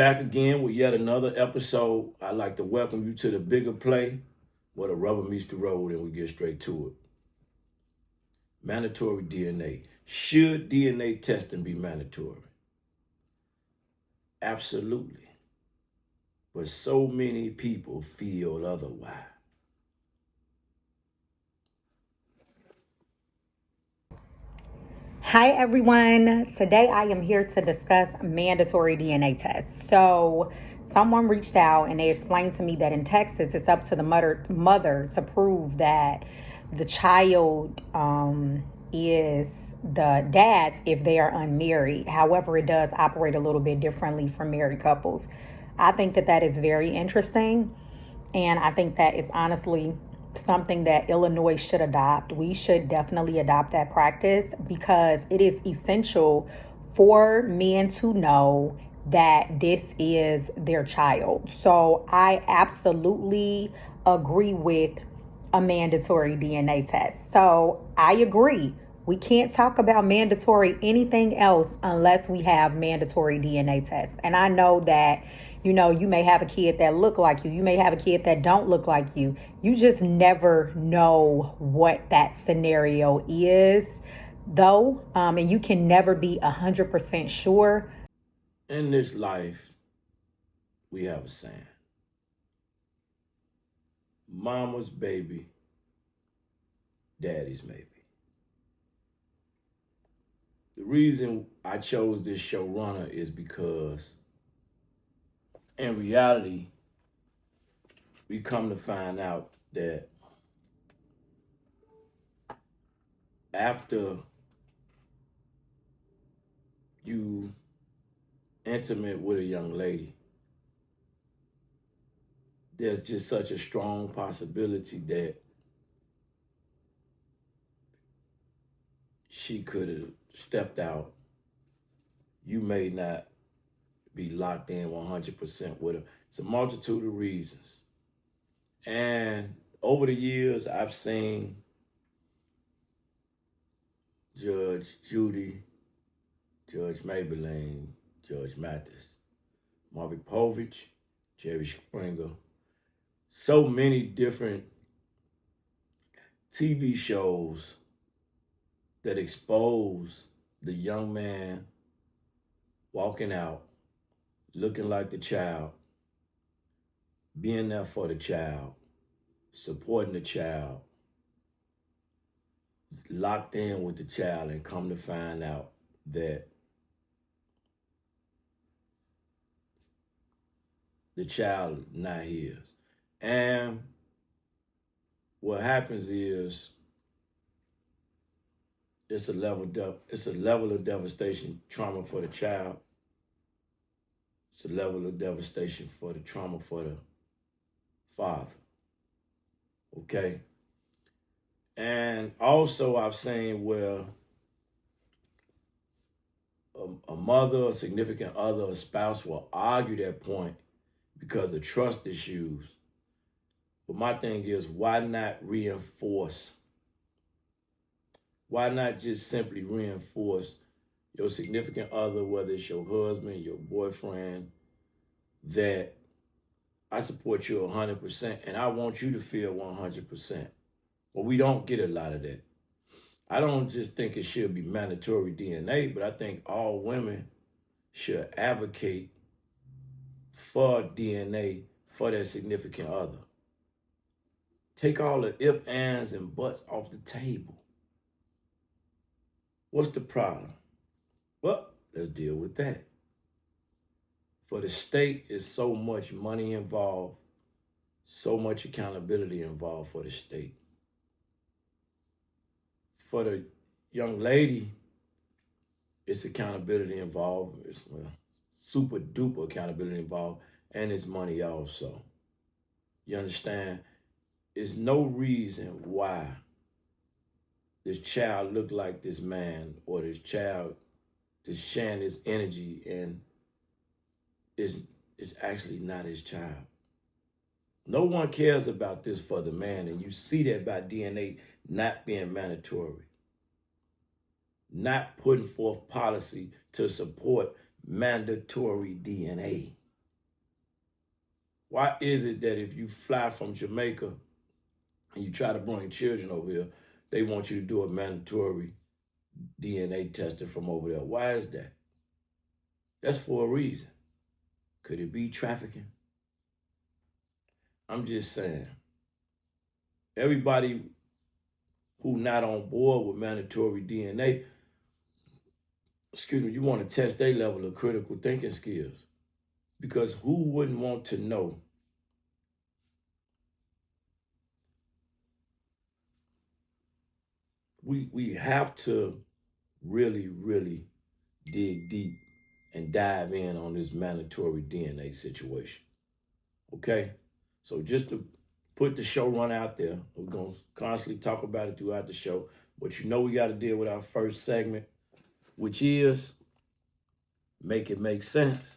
Back again with yet another episode. I'd like to welcome you to the bigger play where the rubber meets the road and we get straight to it. Mandatory DNA. Should DNA testing be mandatory? Absolutely. But so many people feel otherwise. Hi, everyone. Today I am here to discuss mandatory DNA tests. So, someone reached out and they explained to me that in Texas, it's up to the mother to prove that the child is the dad's if they are unmarried. However, it does operate a little bit differently for married couples. I think that that is very interesting. And I think that it's honestly something that Illinois should adopt. We should definitely adopt that practice because it is essential for men to know that this is their child. So I absolutely agree with a mandatory DNA test. So I agree. We can't talk about mandatory anything else unless we have mandatory DNA tests. And I know that, you may have a kid that look like you. You may have a kid that don't look like you. You just never know what that scenario is, though. And you can never be 100% sure. In this life, we have a saying. Mama's baby, daddy's maybe. The reason I chose this showrunner is because in reality, we come to find out that after you intimate with a young lady, there's just such a strong possibility that she could have stepped out. You may not be locked in 100% with her. It's a multitude of reasons. And over the years, I've seen Judge Judy, Judge Maybelline, Judge Mathis, Marvin Povich, Jerry Springer, so many different TV shows that expose the young man walking out, looking like the child, being there for the child, supporting the child, locked in with the child, and come to find out that the child not his. And what happens is it's a level of devastation, trauma for the child. It's a level of devastation for the trauma for the father. Okay? And also I've seen where a mother, a significant other, a spouse will argue that point because of trust issues. But my thing is, why not reinforce? Why not just simply reinforce your significant other, whether it's your husband, your boyfriend, that I support you 100% and I want you to feel 100%. But we don't get a lot of that. I don't just think it should be mandatory DNA, but I think all women should advocate for DNA for their significant other. Take all the ifs, ands, and buts off the table. What's the problem? Well, let's deal with that. For the state is so much money involved, so much accountability involved for the state. For the young lady, it's accountability involved. It's super duper accountability involved, and it's money also. You understand? There's no reason why this child look like this man, or this child is sharing this energy and is actually not his child. No one cares about this for the man, and you see that by DNA not being mandatory, not putting forth policy to support mandatory DNA. Why is it that if you fly from Jamaica and you try to bring children over here, they want you to do a mandatory DNA testing from over there? Why is that? That's for a reason. Could it be trafficking? I'm just saying. Everybody who not on board with mandatory DNA, you want to test their level of critical thinking skills. Because who wouldn't want to know we have to really, really dig deep and dive in on this mandatory DNA situation. Okay? So just to put the show run out there, we're going to constantly talk about it throughout the show. But you know we got to deal with our first segment, which is Make It Make Sense.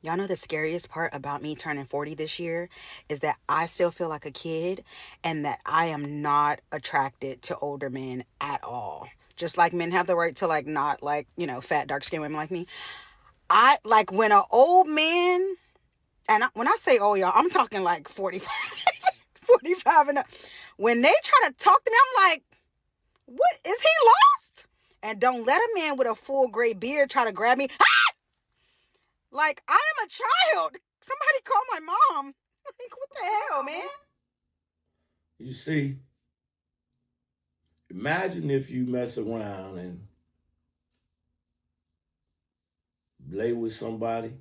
Y'all know the scariest part about me turning 40 this year is that I still feel like a kid and that I am not attracted to older men at all. Just like men have the right to not fat, dark-skinned women like me. I like when an old man, and when I say old, y'all, I'm talking like 45, 45 and up. When they try to talk to me, I'm like, what? Is he lost? And don't let a man with a full gray beard try to grab me. Like, I am a child. Somebody call my mom. Like, what the hell, man? You see, imagine if you mess around and lay with somebody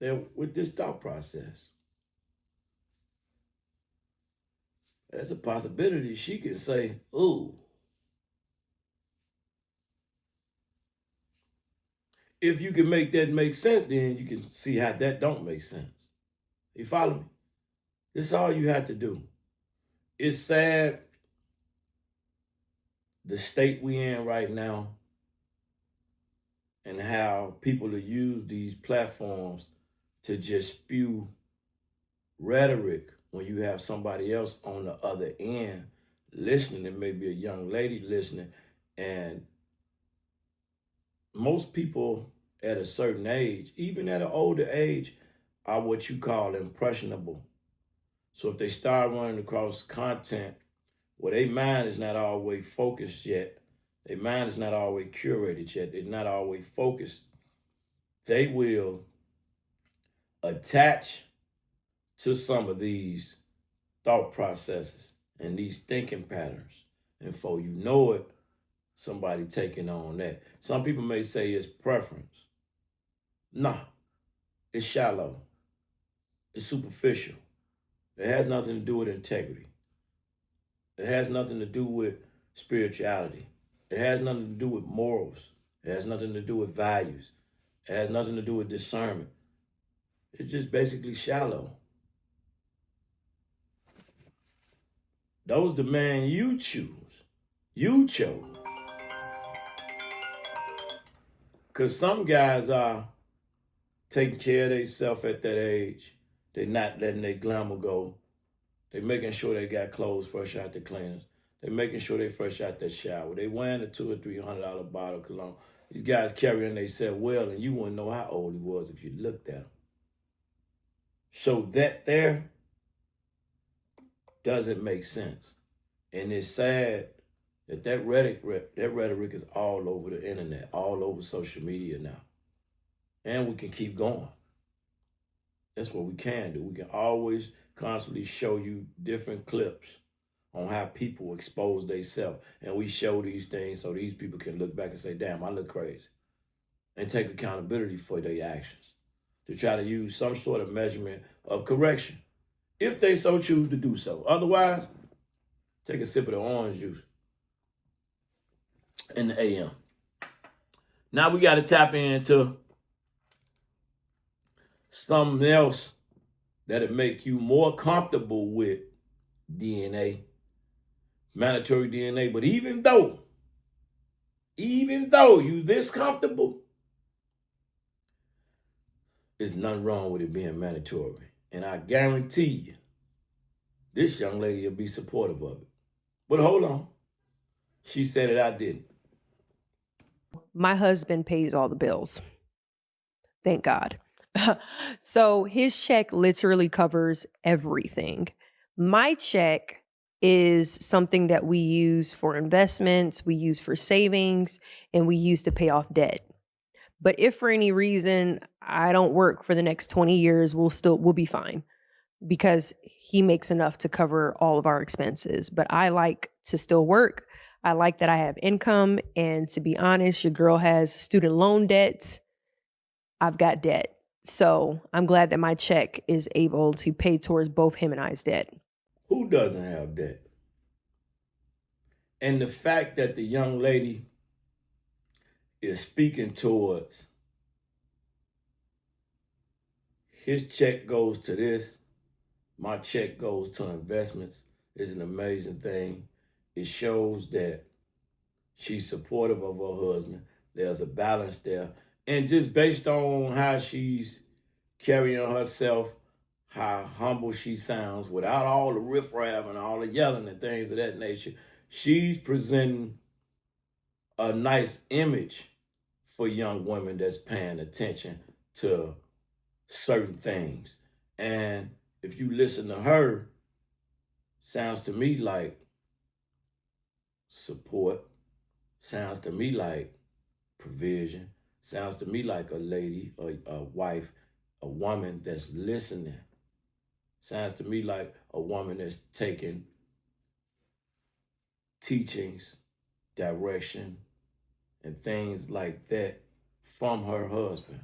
that with this thought process. There's a possibility she could say, ooh. If you can make that make sense, then you can see how that don't make sense. You follow me? This is all you have to do. It's sad the state we in right now and how people will use these platforms to just spew rhetoric when you have somebody else on the other end listening, and maybe a young lady listening, and most people at a certain age, even at an older age, are what you call impressionable. So if they start running across content where their mind is not always focused yet, their mind is not always curated yet, they're not always focused, they will attach to some of these thought processes and these thinking patterns. And before you know it, somebody taking on that. Some people may say it's preference. Nah, it's shallow. It's superficial. It has nothing to do with integrity. It has nothing to do with spirituality. It has nothing to do with morals. It has nothing to do with values. It has nothing to do with discernment. It's just basically shallow. Those the man you choose. You chose. Because some guys are taking care of themselves at that age. They're not letting their glamour go. They're making sure they got clothes fresh out the cleaners. They're making sure they fresh out the shower. They wearing a $200 or $300 bottle of cologne. These guys carrying themselves well, and you wouldn't know how old he was if you looked at him. So that there doesn't make sense. And it's sad that rhetoric is all over the internet, all over social media now. And we can keep going. That's what we can do. We can always constantly show you different clips on how people expose themselves. And we show these things so these people can look back and say, damn, I look crazy. And take accountability for their actions. To try to use some sort of measurement of correction, if they so choose to do so. Otherwise, take a sip of the orange juice in the AM. Now we got to tap into something else that'll make you more comfortable with DNA, mandatory DNA. But even though you this comfortable, there's nothing wrong with it being mandatory. And I guarantee you, this young lady will be supportive of it. But hold on. She said it, I didn't. My husband pays all the bills. Thank God. So his check literally covers everything. My check is something that we use for investments, we use for savings, and we use to pay off debt. But if for any reason I don't work for the next 20 years, we'll be fine because he makes enough to cover all of our expenses. But I like to still work. I like that I have income. And to be honest, your girl has student loan debts. I've got debt. So I'm glad that my check is able to pay towards both him and I's debt. Who doesn't have debt? And the fact that the young lady is speaking towards his check goes to this, my check goes to investments is an amazing thing. It shows that she's supportive of her husband. There's a balance there. And just based on how she's carrying herself, how humble she sounds without all the riffraff and all the yelling and things of that nature, she's presenting a nice image for young women that's paying attention to certain things. And if you listen to her, sounds to me like support, sounds to me like provision, sounds to me like a lady, a wife, a woman that's listening. Sounds to me like a woman that's taking teachings, direction, and things like that from her husband.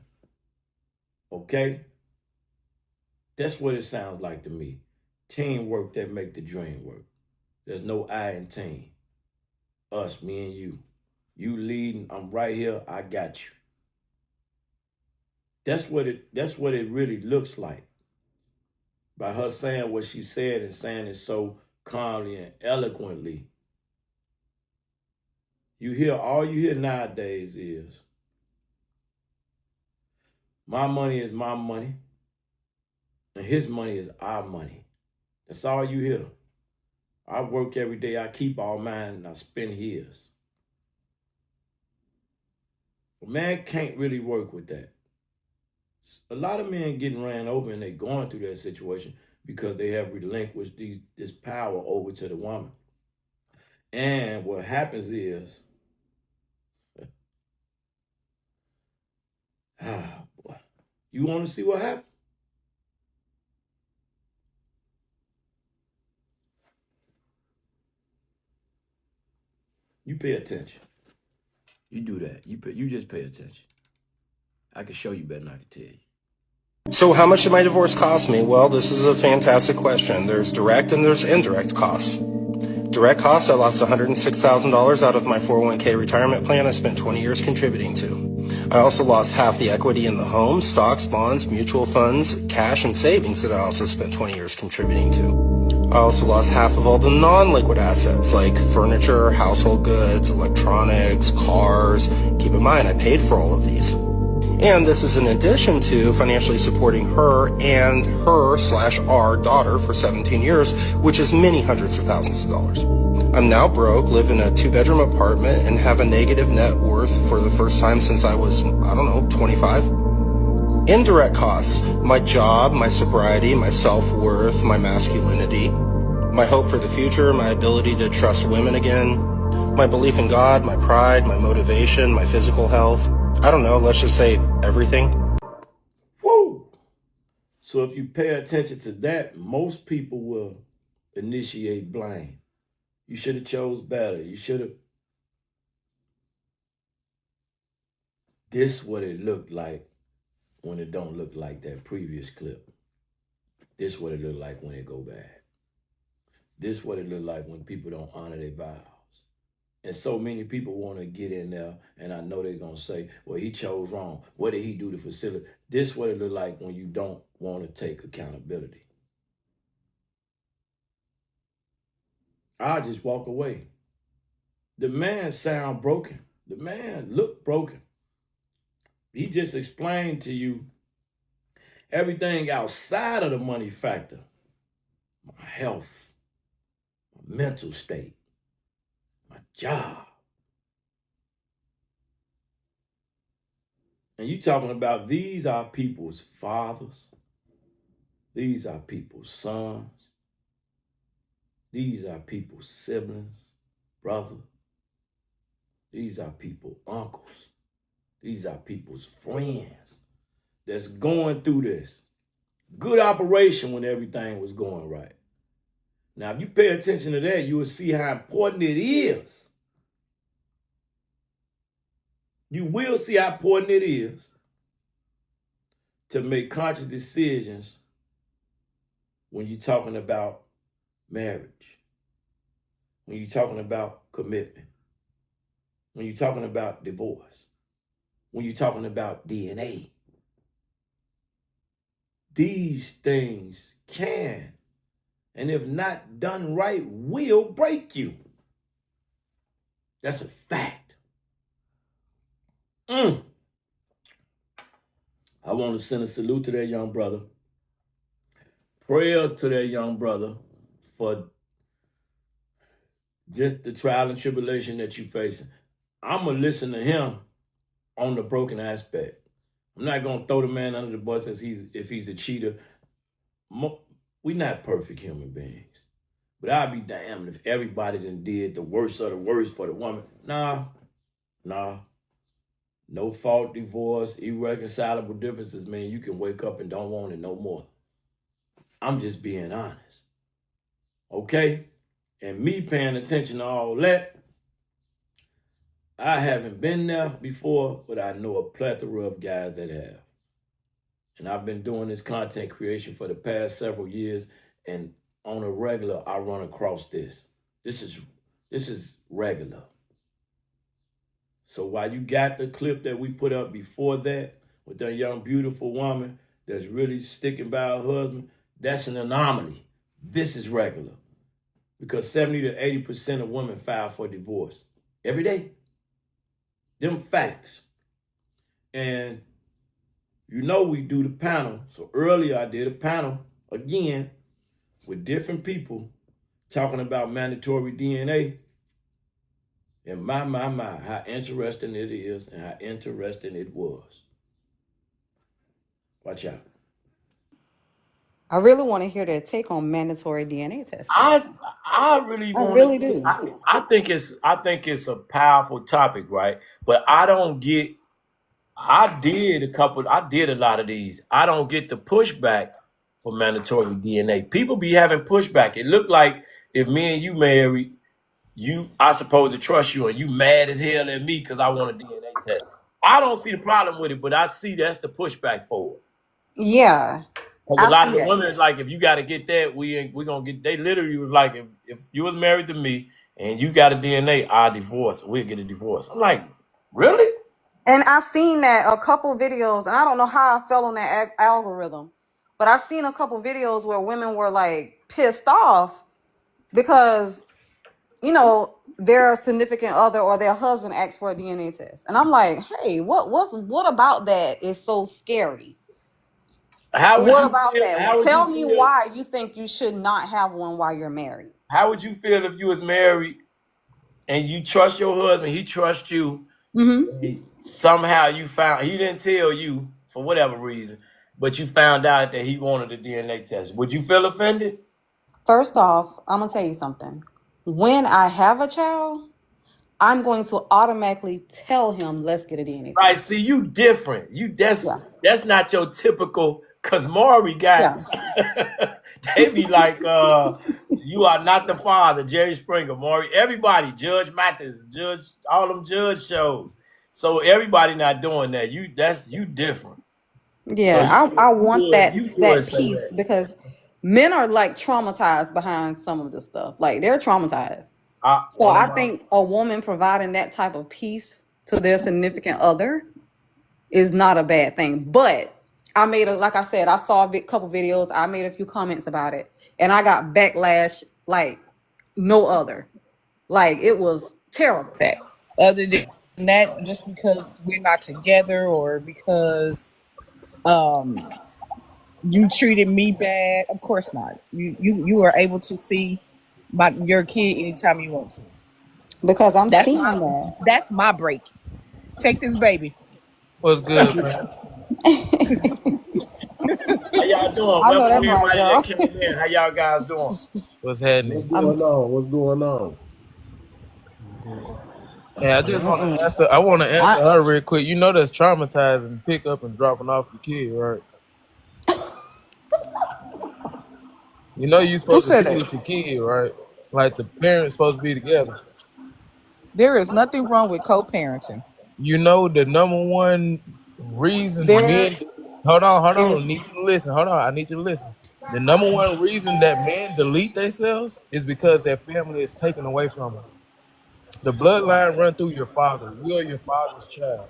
Okay? That's what it sounds like to me. Teamwork that make the dream work. There's no I in team. Us, me and you. You leading, I'm right here, I got you. That's what it really looks like. By her saying what she said and saying it so calmly and eloquently. All you hear nowadays is, my money is my money, and his money is our money. That's all you hear. I work every day, I keep all mine, and I spend his. A man can't really work with that. A lot of men getting ran over and they're going through that situation because they have relinquished this power over to the woman. And what happens is, boy, you want to see what happens? You pay attention. You do that. You just pay attention. I can show you better than I can tell you. So how much did my divorce cost me? Well, this is a fantastic question. There's direct and there's indirect costs. Direct costs, I lost $106,000 out of my 401k retirement plan I spent 20 years contributing to. I also lost half the equity in the home, stocks, bonds, mutual funds, cash, and savings that I also spent 20 years contributing to. I also lost half of all the non-liquid assets like furniture, household goods, electronics, cars. Keep in mind, I paid for all of these. And this is in addition to financially supporting her and her/our daughter for 17 years, which is many hundreds of thousands of dollars. I'm now broke, live in a 2-bedroom apartment, and have a negative net worth for the first time since I was, 25. Indirect costs: my job, my sobriety, my self-worth, my masculinity, my hope for the future, my ability to trust women again, my belief in God, my pride, my motivation, my physical health. Let's just say everything. Woo! So if you pay attention to that, most people will initiate blame. You should have chose better. You should have. This what it looked like when it don't look like that previous clip. This what it look like when it go bad. This what it look like when people don't honor their vows. And so many people want to get in there, and I know they're going to say, well, he chose wrong. What did he do to facilitate? This what it look like when you don't want to take accountability. I just walk away. The man sound broken. The man look broken. He just explained to you everything outside of the money factor. My health, my mental state, my job. And you talking about these are people's fathers. These are people's sons. These are people's siblings, brother. These are people's uncles. These are people's friends that's going through this. Good operation when everything was going right. Now, if you pay attention to that, you will see how important it is. You will see how important it is to make conscious decisions when you're talking about marriage, when you're talking about commitment, when you're talking about divorce, when you're talking about DNA. These things can, and if not done right, will break you. That's a fact. I want to send a salute to that young brother. Prayers to that young brother for just the trial and tribulation that you're facing. I'm going to listen to him on the broken aspect. I'm not going to throw the man under the bus if he's a cheater. We're not perfect human beings. But I'd be damned if everybody done did the worst of the worst for the woman. Nah. No fault divorce, irreconcilable differences, man. You can wake up and don't want it no more. I'm just being honest. Okay? And me paying attention to all that, I haven't been there before, but I know a plethora of guys that have. And I've been doing this content creation for the past several years, and on a regular, I run across this. This is regular. So while you got the clip that we put up before that with that young, beautiful woman that's really sticking by her husband, that's an anomaly. This is regular. Because 70 to 80% of women file for divorce every day. Them facts. And you know we do the panel. So earlier I did a panel again with different people talking about mandatory DNA. And my, how interesting it is and how interesting it was. Watch out. I really want to hear their take on mandatory DNA testing. I really I want really to. do. I think it's a powerful topic, right? But I don't get. I did a lot of these. I don't get the pushback for mandatory DNA. People be having pushback. It looked like if me and you married, I supposed to trust you, and you mad as hell at me because I want a DNA test. I don't see the problem with it, but I see that's the pushback for it. Yeah, Because a I lot see of the that. women is like, if you got to get that, we gonna get. They literally was like, if you was married to me and you got a DNA, I'll divorce. We'll get a divorce. I'm like, really? And I've seen that a couple videos, and I don't know how I fell on that algorithm, but I've seen a couple videos where women were like pissed off because, you know, their significant other or their husband asked for a DNA test. And I'm like, hey, what about that is so scary? How would What you about feel? that? How would you Tell me feel? why you think you should not have one while you're married. How would you feel if you was married and you trust your husband, he trusts you, and somehow you found he didn't tell you for whatever reason, but you found out that he wanted a DNA test? Would you feel offended? First off, I'm gonna tell you something. When I have a child, I'm going to automatically tell him, let's get a DNA Right. test. See, you different. Yeah. That's not your typical. Cause Maury got. Yeah. They be like, you are not the father, Jerry Springer, Maury. Everybody, Judge Mathis, Judge, all them judge shows. So everybody not doing that. You different. So Yeah. I want you that would say piece that. because men are like traumatized behind some of this stuff. Like they're traumatized. So One of I my think a woman providing that type of peace to their significant other is not a bad thing. But like I said, I saw a couple videos. I made a few comments about it, and I got backlash like no other. Like it was terrible. That. Other than that, just because we're not together or because you treated me bad, of course not. You are able to see your kid anytime you want to. Because I'm That's seeing my that. that's my break. Take this baby. What's good, man? How y'all doing? I know Welcome that's right, everybody that girl. came in. How y'all guys doing? What's happening? What's I'm. going on? What's going on? Hey, I just want to answer. I want to answer I. her real quick. You know that's traumatizing to pick up and dropping off your kid, right? You know you're Who supposed to said be that? with your kid, right? Like the parents supposed to be together. There is nothing wrong with co-parenting. You know the number one reason There men. Hold on. I is. need you to listen. Hold on. I need you to listen. The number one reason that men delete themselves is because their family is taken away from them. The bloodline run through your father. You are your father's child,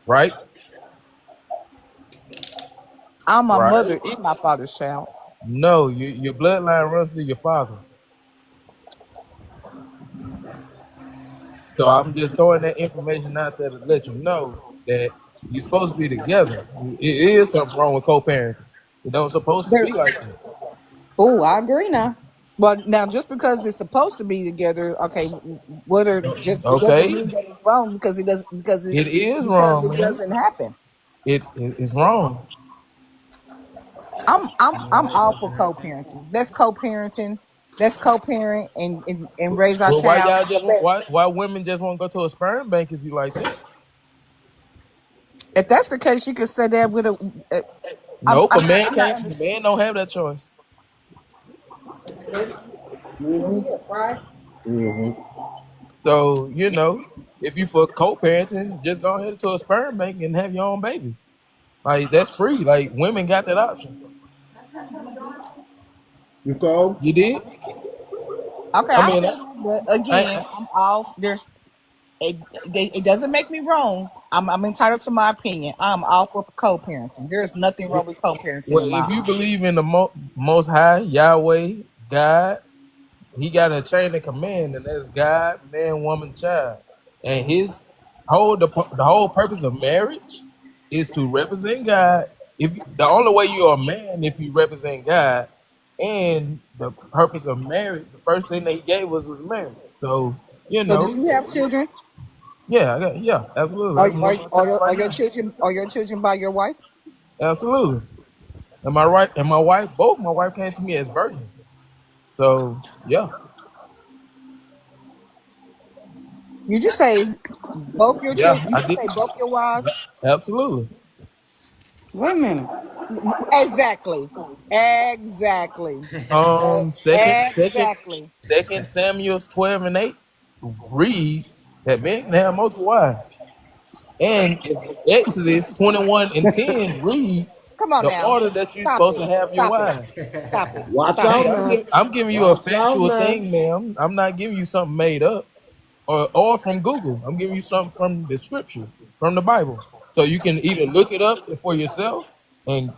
right? I'm my Right. mother and my father's child. No, your bloodline runs through your father. So I'm just throwing that information out there to let you know that you're supposed to be together. It is something wrong with co-parenting. It don't supposed to There. be like that. Oh, I agree now. Well, now just because it's supposed to be together, okay, what are just it doesn't Okay, mean that it's wrong because it does it is because wrong, it man. doesn't happen. It's wrong. I'm all for co-parenting. Let's co-parenting. Let's co-parent and raise our Well, why child y'all the just best. why women just want to go to a sperm bank? Is you like that? If that's the case, you could say that with a. Nope, a man I'm not can't. A understanding. man don't have that choice. Mm-hmm. Mm-hmm. So if you for co-parenting, just go ahead to a sperm bank and have your own baby. Like that's free. Like women got that option. You call? You did? Okay, I I mean, feel that, but I again, I'm all there's. It doesn't make me wrong. I'm entitled to my opinion. I'm all for co-parenting. There's nothing wrong with co-parenting well, in my if you eyes. believe in the Most High Yahweh God, He got a chain of command, and that's God, man, woman, child, and His the whole purpose of marriage is to represent God. If the only way you're a man if you represent God, and the purpose of marriage, the first thing that He gave us was marriage. So you So, do know, you have children? yeah, absolutely. I can look my child Are right your now. children by your wife? Absolutely. Am I right? And my wife, both my wife came to me as virgins. So yeah, You just say both your children. yeah, You I just did. say both your wives. Absolutely. Wait a minute. Exactly. Exactly. Second Exactly. Samuel's 12:8 reads that men can have multiple wives. And if Exodus 21:10 reads Come on the now. order that you're Stop supposed it. to have your Stop it. wives. Stop it. Watch Stop out Hey, it. now. I'm giving you a Watch out factual now. thing, ma'am. I'm not giving you something made up. Or from Google. I'm giving you something from the scripture, from the Bible. So you can either look it up for yourself and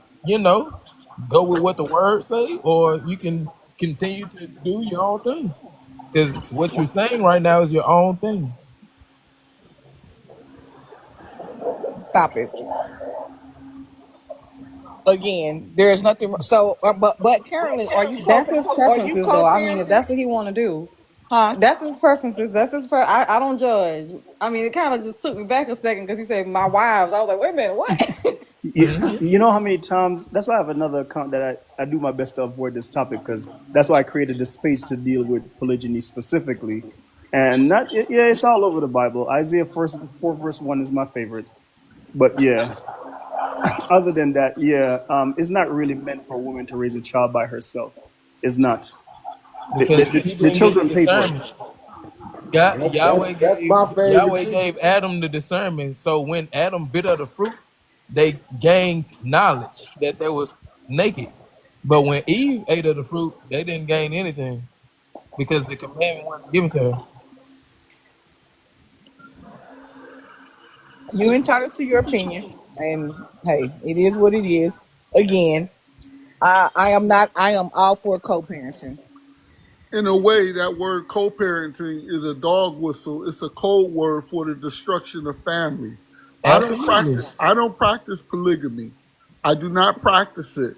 go with what the words say, or you can continue to do your own thing. Because what you're saying right now is your own thing. Stop it. Again, there is nothing. So, but currently, That's his are you preferences, though. I mean, if co-parenting? that's what he want to do, Huh? that's his preferences. That's his. I don't judge. I mean, it kind of just took me back a second because he said my wives. I was like, wait a minute, what? You know how many times? That's why I have another account that I do my best to avoid this topic because that's why I created the space to deal with polygyny specifically. And yeah, it's all over the Bible. Isaiah 4 verse 1 is my favorite. But yeah, other than that, yeah, it's not really meant for a woman to raise a child by herself. It's not. Because she The didn't get the children pay for it. discernment. God, That's my favorite Yahweh too. gave Adam the discernment. So when Adam bit of the fruit, they gained knowledge that they was naked. But when Eve ate of the fruit, they didn't gain anything because the commandment wasn't given to her. You entitled to your opinion, and hey, it is what it is. Again, I am not. I am all for co-parenting. In a way, that word co-parenting is a dog whistle. It's a code word for the destruction of family. Absolutely. I don't practice polygamy. I do not practice it.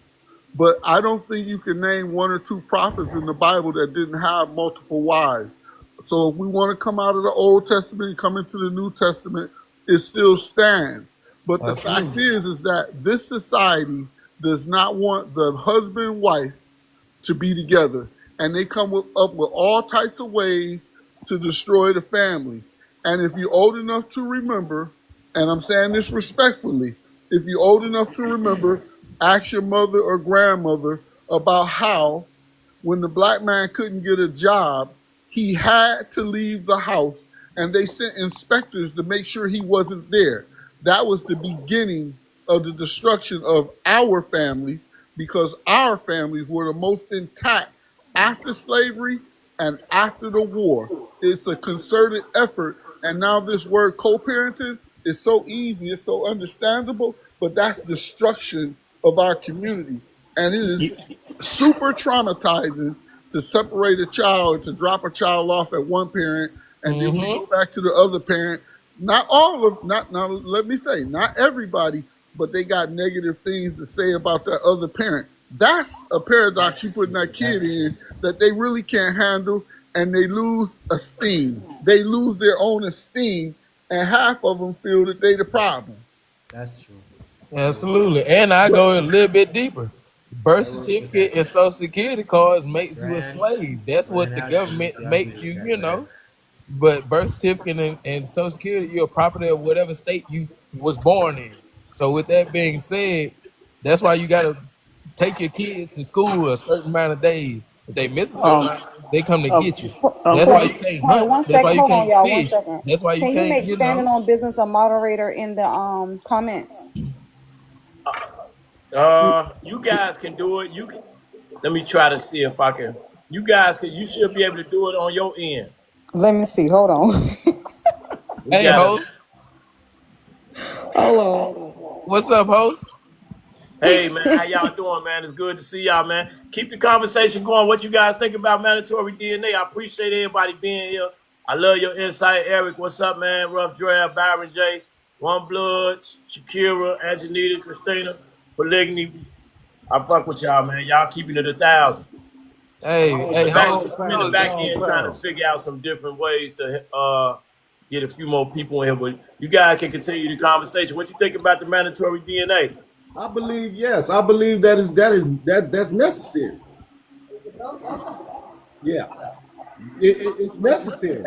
But I don't think you can name one or two prophets in the Bible that didn't have multiple wives. So if we want to come out of the Old Testament and come into the New Testament, it still stands. But the fact Absolutely. is that this society does not want the husband and wife to be together, and they up with all types of ways to destroy the family. And if you're old enough to remember, and I'm saying this respectfully, if you're old enough to remember, ask your mother or grandmother about how when the black man couldn't get a job, he had to leave the house and they sent inspectors to make sure he wasn't there. That was the beginning of the destruction of our families because our families were the most intact after slavery and after the war. It's a concerted effort. And now this word co-parenting is so easy, it's so understandable, but that's destruction of our community. And it is super traumatizing to separate a child, to drop a child off at one parent, and then we go back to the other parent. Not all of, not now. Let me say, not everybody, but they got negative things to say about that other parent. That's a paradox you putting that kid in that they really can't handle, and they lose esteem. They lose their own esteem, and half of them feel that they the problem. That's true. Absolutely. And I go a little bit deeper. Birth certificate and social security cards makes you a slave. That's what the government makes you, you know. But birth certificate and social security, you're a property of whatever state you was born in. So with that being said, that's why you gotta take your kids to school a certain amount of days. If they miss a certain amount, they come to get you. That's why you can't Point, hunt. one That's second. why you Hold on, can't y'all. One fish. second. That's why you Can you can't, make you standing know. on business a moderator in the comments? You guys can do it. You can. Let me try to see if I can. You guys can. You should be able to do it on your end. Let me see. Hold on. We Hey gotta. host, Hold on. what's up, host? Hey man, how y'all doing, man? It's good to see y'all, man. Keep the conversation going. What you guys think about mandatory DNA? I appreciate everybody being here. I love your insight, Eric. What's up, man? Rough Draft, Byron J, One Blood, Shakira, Angelita, Christina, Polygamy. I fuck with y'all, man. Y'all keeping it 1,000. Hey, hey, host, I'm in the host. back end trying to figure out some different ways to get a few more people in here. But you guys can continue the conversation. What you think about the mandatory DNA? I believe yes. I believe that's necessary. Yeah, it's necessary.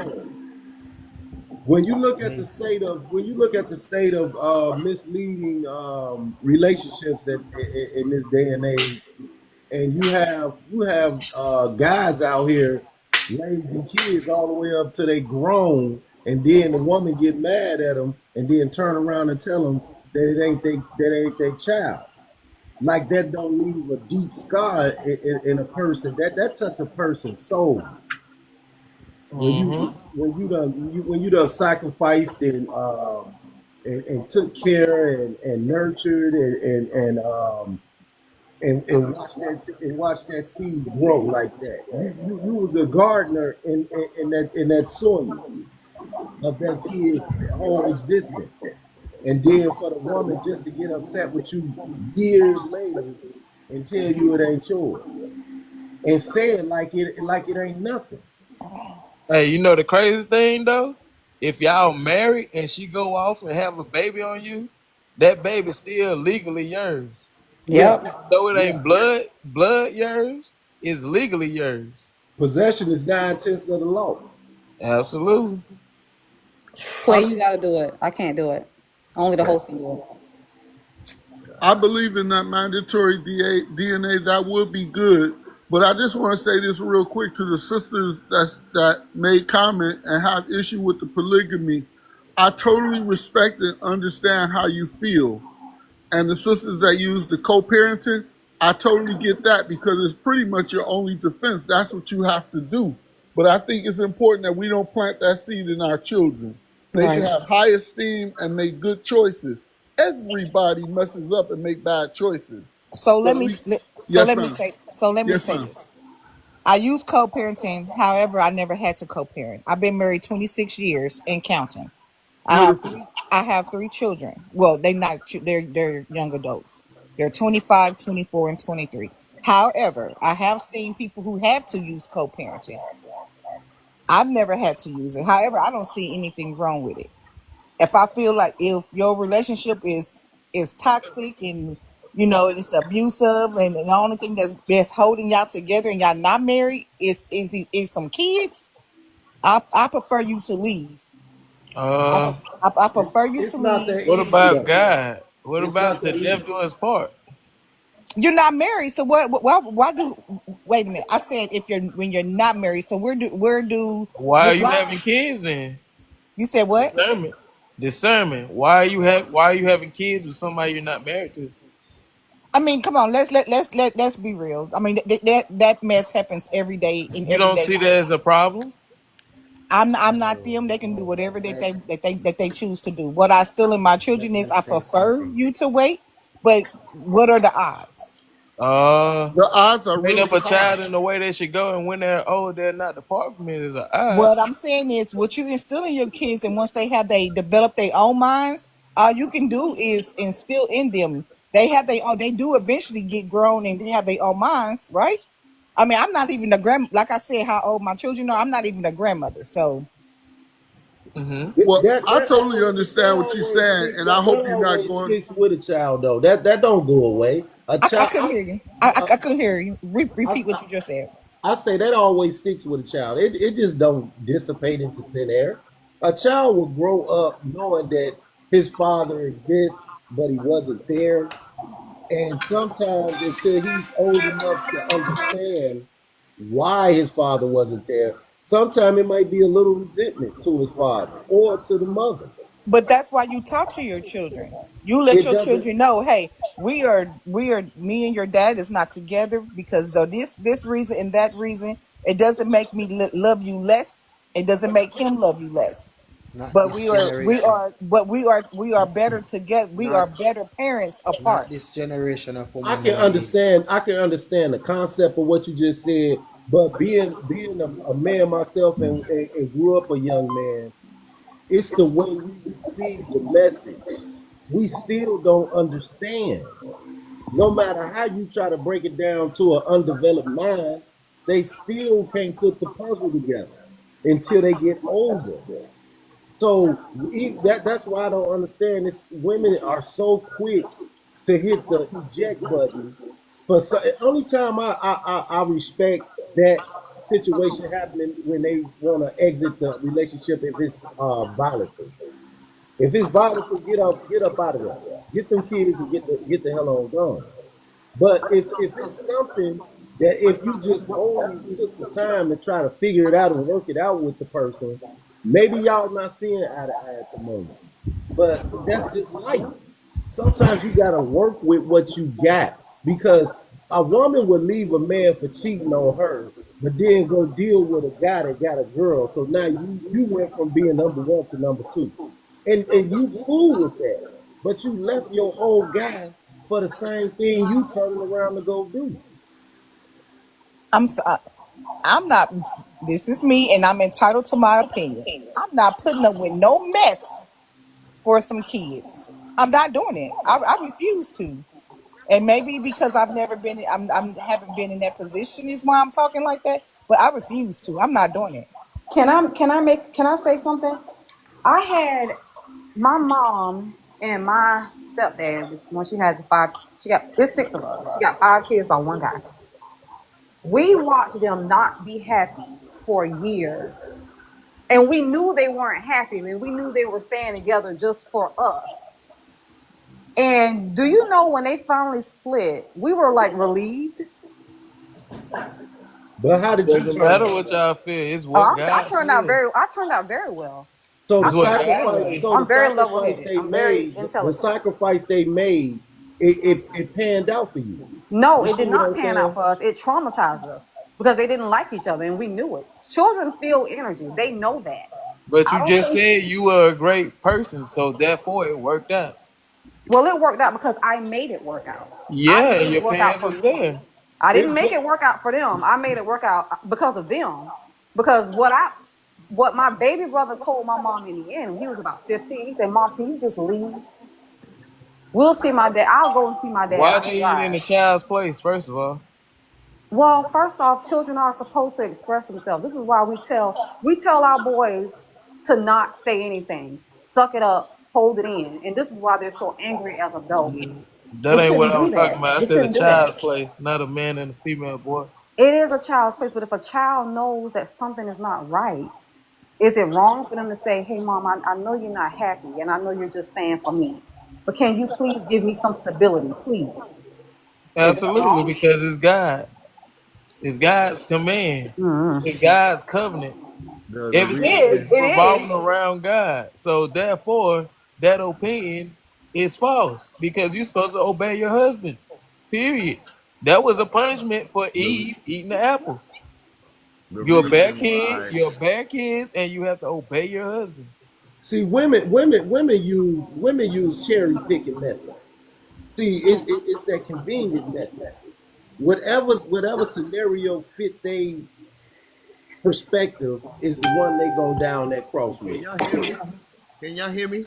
When you look at the state of misleading relationships in this day and age, and you have guys out here raising kids all the way up to they grown, and then the woman get mad at them, and then turn around and tell them that ain't their child. Like that don't leave a deep scar in a person. That touch a person's soul. When you done sacrificed and took care and nurtured and watched that seed grow like that. You was a gardener in that soil of that kid's whole existence. And then for the woman just to get upset with you years later and tell you it ain't yours. And say it like it ain't nothing. Hey, you know the crazy thing though? If y'all married and she go off and have a baby on you, that baby's still legally yours. Yeah. Yep. Though it Yeah. ain't blood yours, it's legally yours. Possession is 9/10 of the law. Absolutely. Clay, you gotta do it. I can't do it. Only the host can do it. I believe in that mandatory DNA. That would be good. But I just want to say this real quick to the sisters that made comment and have issue with the polygamy. I totally respect and understand how you feel. And the sisters that use the co-parenting, I totally get that because it's pretty much your only defense. That's what you have to do. But I think it's important that we don't plant that seed in our children. They should Right. have high esteem and make good choices. Everybody messes up and make bad choices. So let But me we, so yes, let me ma'am. say so let me Yes, say ma'am. this. I use co-parenting. However, I never had to co-parent. I've been married 26 years and counting. I have Beautiful. three. I have three children. Well, they not. They're young adults. They're 25, 24, and 23. However, I have seen people who have to use co-parenting. I've never had to use it. However, I don't see anything wrong with it. If I feel like if your relationship is toxic and it's abusive and the only thing that's holding y'all together and y'all not married is some kids, I prefer you to leave. I, Uh, I prefer you to It's not leave. that what easy about though. God? What It's not about that the death easy. do us part? You're not married, so why do wait a minute. I said if you're when you're not married, so Why are you why having kids then? you said what? Discernment. Discernment. Why are you having kids with somebody you're not married to? I mean, come on, let's be real. I mean, that mess happens every day in You don't everyday's see that as life. a problem? I'm not them. They can do whatever that they choose to do. What I still in my children is I prefer you to wait, but what are the odds? The odds are Bring up really a high. child in the way they should go, and when they're old, they're not depart from it is an odd. What I'm saying is what you instill in your kids, and once they develop their own minds, all you can do is instill in them. They do eventually get grown and they have their own minds, right? I mean, I'm not even a like I said, how old my children are. I'm not even a grandmother, so Mm-hmm. Well, That I that totally always that understand what you're always saying, sticks and I that, that hope you're not always going. sticks with a child though. That don't go away. A I child, couldn't hear you. I, I couldn't hear you. I, Repeat what I, you just said. I say that always sticks with a child. It just don't dissipate into thin air. A child will grow up knowing that his father exists, but he wasn't there. And sometimes until he's old enough to understand why his father wasn't there, sometimes it might be a little resentment to his father or to the mother. But that's why you talk to your children. You let It your doesn't. children know, hey, we are me and your dad is not together because of this reason and that reason. It doesn't make me love you less. It doesn't make him love you less. Not But this generation. we are better together. We Not are better parents not apart. this generation of I woman can nowadays. understand. I can understand the concept of what you just said. But being a man myself and grew up a young man, it's the way we receive the message. We still don't understand. No matter how you try to break it down to an undeveloped mind, they still can't put the puzzle together until they get older. So that's why I don't understand. It's women are so quick to hit the eject button. Only time I respect that situation happening when they want to exit the relationship if it's volatile. If it's volatile, get up out of there. Get them kids and get the hell on gone. But if it's something that if you just only took the time to try to figure it out and work it out with the person, maybe y'all not seeing eye to eye at the moment. But that's just life. Sometimes you gotta work with what you got because a woman would leave a man for cheating on her, but then go deal with a guy that got a girl. So now you went from being number one to number two, and you cool with that, but you left your old guy for the same thing you turning around to go do. I'm so, I'm not. This is me, and I'm entitled to my opinion. I'm not putting up with no mess for some kids. I'm not doing it. I refuse to. And maybe because I've never been, I'm haven't been in that position is why I'm talking like that. But I refuse to. I'm not doing it. Can I say something? I had my mom and my stepdad, which when she had the five, she got it's six of us. She got five kids by one guy. We watched them not be happy for years. And we knew they weren't happy. I mean, we knew they were staying together just for us. And do you know when they finally split, we were like relieved. But how did you Doesn't turn matter out? what y'all feel. It's Oh, what God said. I turned out very well. So I It's the what turned out God very sacrifice, well. said. so the I'm very level sacrifice headed. they I'm very made, the intelligent. sacrifice they made, it panned out for you. No, You it did see what not I'm pan out saying? for us. It traumatized us because they didn't like each other and we knew it. Children feel energy. They know that. But I you don't just think said you were a great person, so therefore it worked out. well, it worked out because I made it work out. I Yeah, made and it your work out parents for was me. there. I didn't It, make it work out for them. I made it work out because of them. Because what my baby brother told my mom in the end, he was about 15. He said, "Mom, can you just leave? We'll see my dad. I'll go and see my dad. Why I can they ain't in drive." the child's place, first of all? Well, first off, children are supposed to express themselves. This is why we tell our boys to not say anything. Suck it up hold it in. And this is why they're so angry as adults. That They ain't what shouldn't I do was talking that. about. I They said a shouldn't do that. child's place, not a man and a female boy. It is a child's place, but if a child knows that something is not right, is it wrong for them to say, hey, mom, I know you're not happy and I know you're just staying for me, but can you please give me some stability, please? Is that Absolutely, wrong? because it's God. It's God's command. Mm-hmm. It's God's covenant. The It reason Everything is. is It revolving is. around God. So therefore, that opinion is false because you're supposed to obey your husband. Period. That was a punishment for the Eve eating the apple. the You're a bear reason kid, why. you're a bear kid, and you have to obey your husband. See, women use cherry picking method. See, it's that convenient method. Whatever scenario fit they perspective is the one they go down that cross Can with. y'all hear me? Can y'all hear me?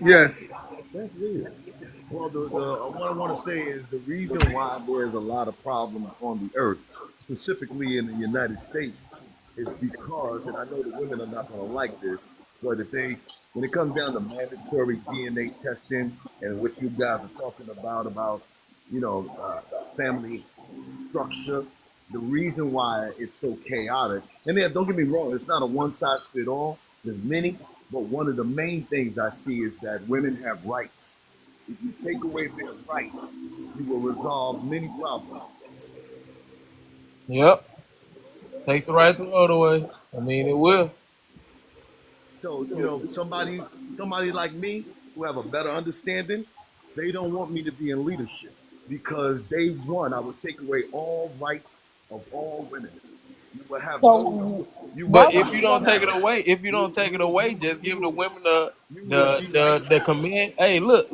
Yes. That's real. Well, the what I want to say is the reason why there's a lot of problems on the earth, specifically in the United States, is because, and I know the women are not going to like this, but when it comes down to mandatory DNA testing and what you guys are talking about, family structure, the reason why it's so chaotic, and then don't get me wrong, it's not a one size fit all. There's many, but one of the main things I see is that women have rights. If you take away their rights, you will resolve many problems. Yep. Take the right the road away. I mean, it will. So, somebody like me who have a better understanding, they don't want me to be in leadership because day one, I would take away all rights of all women. You will have no, So you why would But would if not you you don't want take it have, to? away, if you you, don't take it you, away, just give the you, women the you will the be like, the, the command. Hey, look,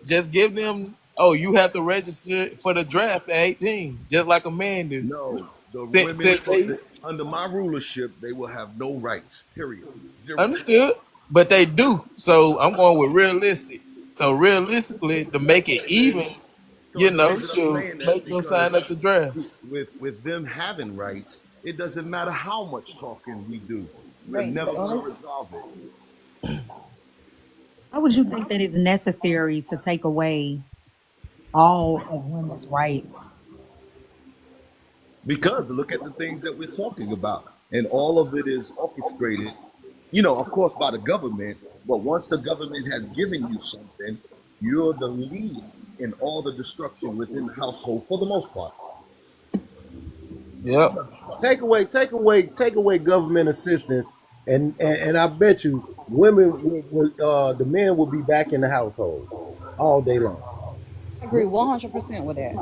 just give them. Oh, you have to register for the draft at 18, just like a man do. no, the women Since they under my rulership, they will have no rights, period. Zero. understood, but they do. So I'm going with realistic. So realistically, to make it even, So the reason I'm should saying that make them sign because up the draft. with them having rights, it doesn't matter how much talking we do. We're Wait, never going to let's. resolve it. Why would you think that it's necessary to take away all of women's rights? Because look at the things that we're talking about. And all of it is orchestrated, of course, by the government. But once the government has given you something, you're the lead in all the destruction within the household for the most part. Yep. Take away government assistance, and I bet you women the men will be back in the household all day long. I agree 100% with that.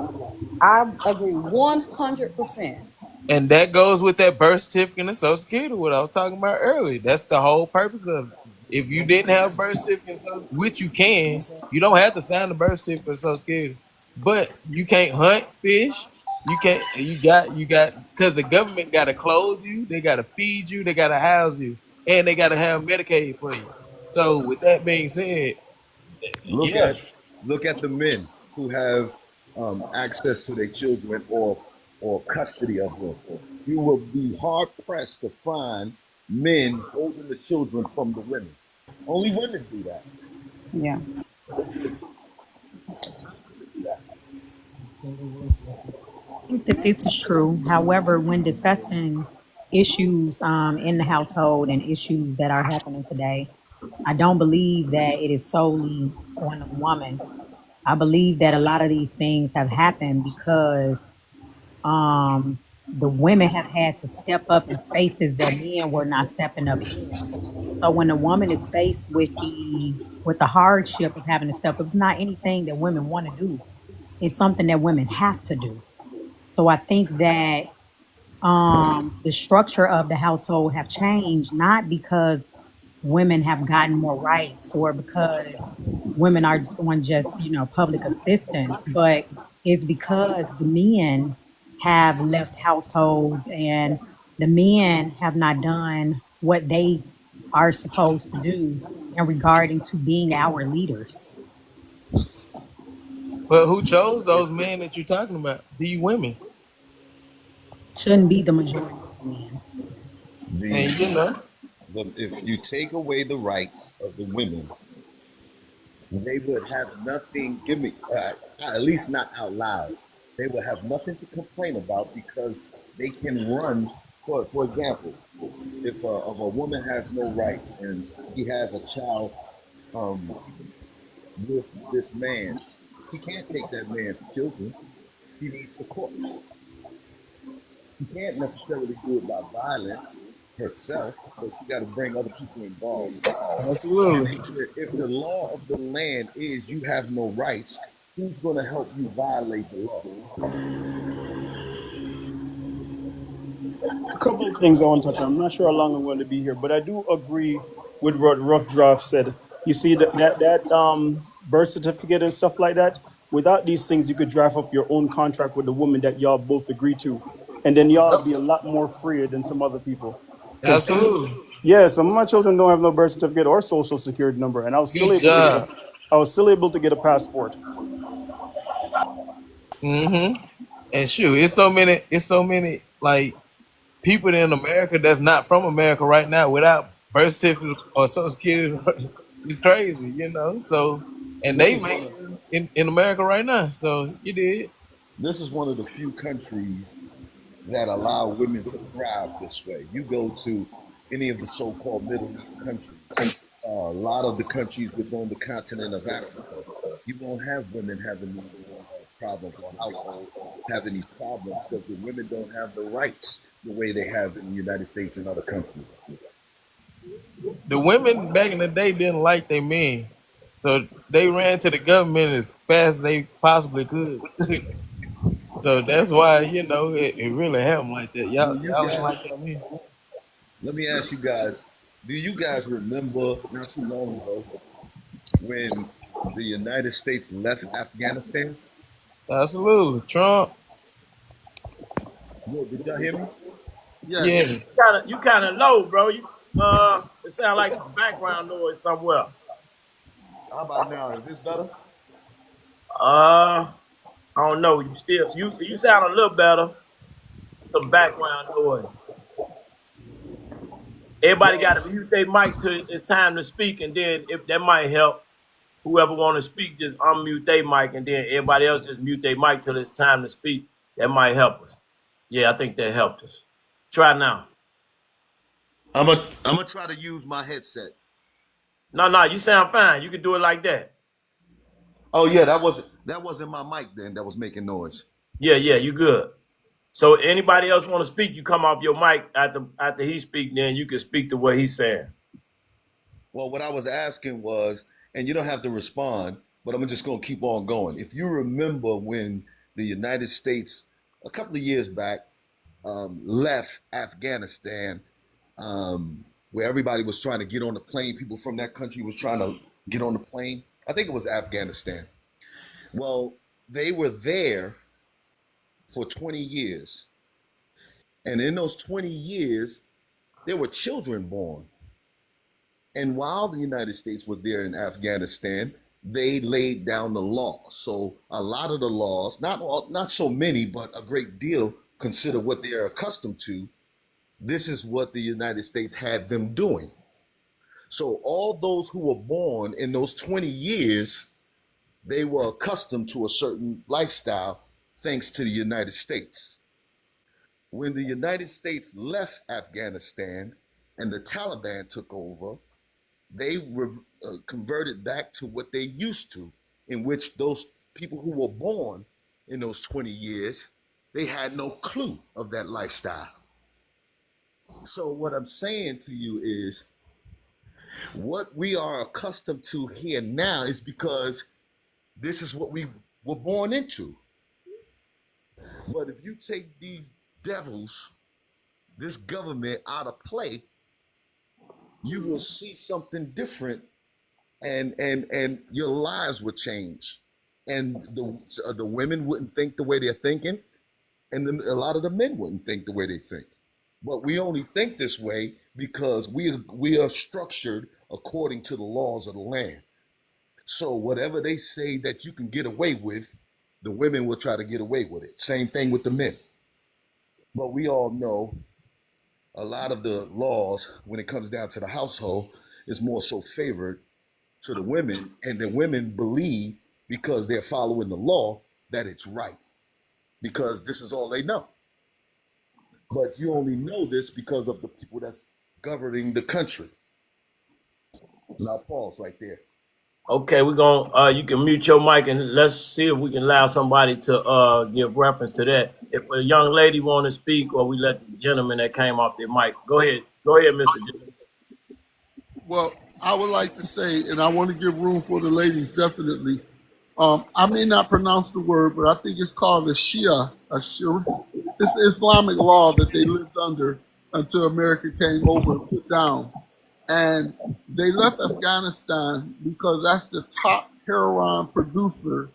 I agree 100%. And that goes with that birth certificate and the social security, what I was talking about earlier. That's the whole purpose of it. If you didn't have birth certificate, which you can, you don't have to sign the birth certificate and social security. But you can't hunt, fish. You can't. You got because the government got to clothe you, they got to feed you, they got to house you, and they got to have Medicaid for you. So with that being said, Look yeah. at look at the men who have access to their children or custody of them. You will be hard pressed to find men holding the children from the women. Only women do that. Yeah. I think that this is true. However, when discussing issues in the household and issues that are happening today, I don't believe that it is solely on the woman. I believe that a lot of these things have happened because um, the women have had to step up in spaces that men were not stepping up in. So when a woman is faced with the hardship of having to step up, it's not anything that women want to do. It's something that women have to do. So I think that the structure of the household have changed not because women have gotten more rights or because women are on just public assistance, but it's because the men have left households and the men have not done what they are supposed to do in regarding to being our leaders. But who chose those men that you're talking about? The women, Shouldn't be the majority of the men. The, and if you take away the rights of the women, they would have nothing. Give me, at least not out loud. They would have nothing to complain about because they can run. For example, if a woman has no rights and she has a child um, with this man, she can't take that man's children. She needs the courts. She can't necessarily do it by violence herself, but she got to bring other people involved. And Absolutely. if the law of the land is you have no rights, who's going to help you violate the law? A couple of things I want to touch on. I'm not sure how long I'm going to be here, but I do agree with what Rough Draft said. You see that birth certificate and stuff like that. Without these things, you could draft up your own contract with the woman that y'all both agree to, and then y'all be a lot more freer than some other people. Because Absolutely. some of my children don't have no birth certificate or social security number, and Good job. I was still able to get a passport. Mm-hmm. And shoot, it's so many like people in America that's not from America right now without birth certificate or social security. It's crazy, you know. So and This they is make one of in America right now. So you did. this is one of the few countries that allow women to thrive this way. You go to any of the so-called Middle East countries, a lot of the countries within the continent of Africa, you won't have women having these problems or households having these problems because the women don't have the rights the way they have in the United States and other countries. The women back in the day didn't like their men. So they ran to the government as fast as they possibly could. So that's why, it really happened like that. Do Y'all you y'all ain't guys, like that man. let me ask you guys, do you guys remember not too long ago when the United States left Afghanistan? Absolutely. Trump, Look, did y'all hear me? Yeah, yeah. you kind of low, bro. It sounds like some background noise somewhere. How about now? Is this better? I don't know. You sound a little better. Some background noise. Everybody got Well, to mute their mic till it's time to speak, and then if that might help, whoever want to speak just unmute their mic, and then everybody else just mute their mic till it's time to speak. That might help us. Yeah, I think that helped us. Try now. I'm gonna try to use my headset. No, you sound fine. You can do it like that. Oh yeah, that wasn't my mic then that was making noise. Yeah, you good. So anybody else want to speak, you come off your mic after he speak, then you can speak to what he's saying. Well, what I was asking was, and you don't have to respond, but I'm just gonna keep on going. If you remember when the United States a couple of years back left Afghanistan, where everybody was trying to get on the plane, people from that country was trying to get on the plane. I think it was Afghanistan. Well, they were there for 20 years. And in those 20 years, there were children born. And while the United States was there in Afghanistan, they laid down the law. So a lot of the laws, not so many, but a great deal, consider what they are accustomed to. This is what the United States had them doing. So all those who were born in those 20 years, they were accustomed to a certain lifestyle thanks to the United States. When the United States left Afghanistan and the Taliban took over, they converted back to what they used to, in which those people who were born in those 20 years, they had no clue of that lifestyle. So, what I'm saying to you is what we are accustomed to here now is because this is what we were born into. But if you take these devils, this government out of play, you will see something different, and your lives would change, and the women wouldn't think the way they're thinking, and a lot of the men wouldn't think the way they think. But we only think this way because we are structured according to the laws of the land. So whatever they say that you can get away with, the women will try to get away with it. Same thing with the men. But we all know a lot of the laws, when it comes down to the household, is more so favored to the women, and the women believe because they're following the law that it's right because this is all they know. But you only know this because of the people that's governing the country. Now pause right there. Okay, we're gonna you can mute your mic and let's see if we can allow somebody to give reference to that. If a young lady wanna speak or we let the gentleman that came off their mic. Go ahead. Go ahead, Mr. Gentleman. Well, I would like to say, and I want to give room for the ladies definitely. I may not pronounce the word, but I think it's called the Shia, a Shia. It's the Islamic law that they lived under until America came over and put down. And they left Afghanistan because that's the top heroin producer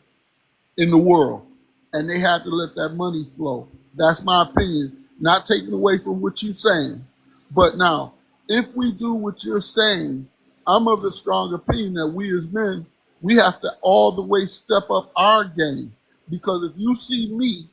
in the world. And they had to let that money flow. That's my opinion. Not taking away from what you're saying. But now, if we do what you're saying, I'm of the strong opinion that we as men, we have to all the way step up our game. Because if you see me,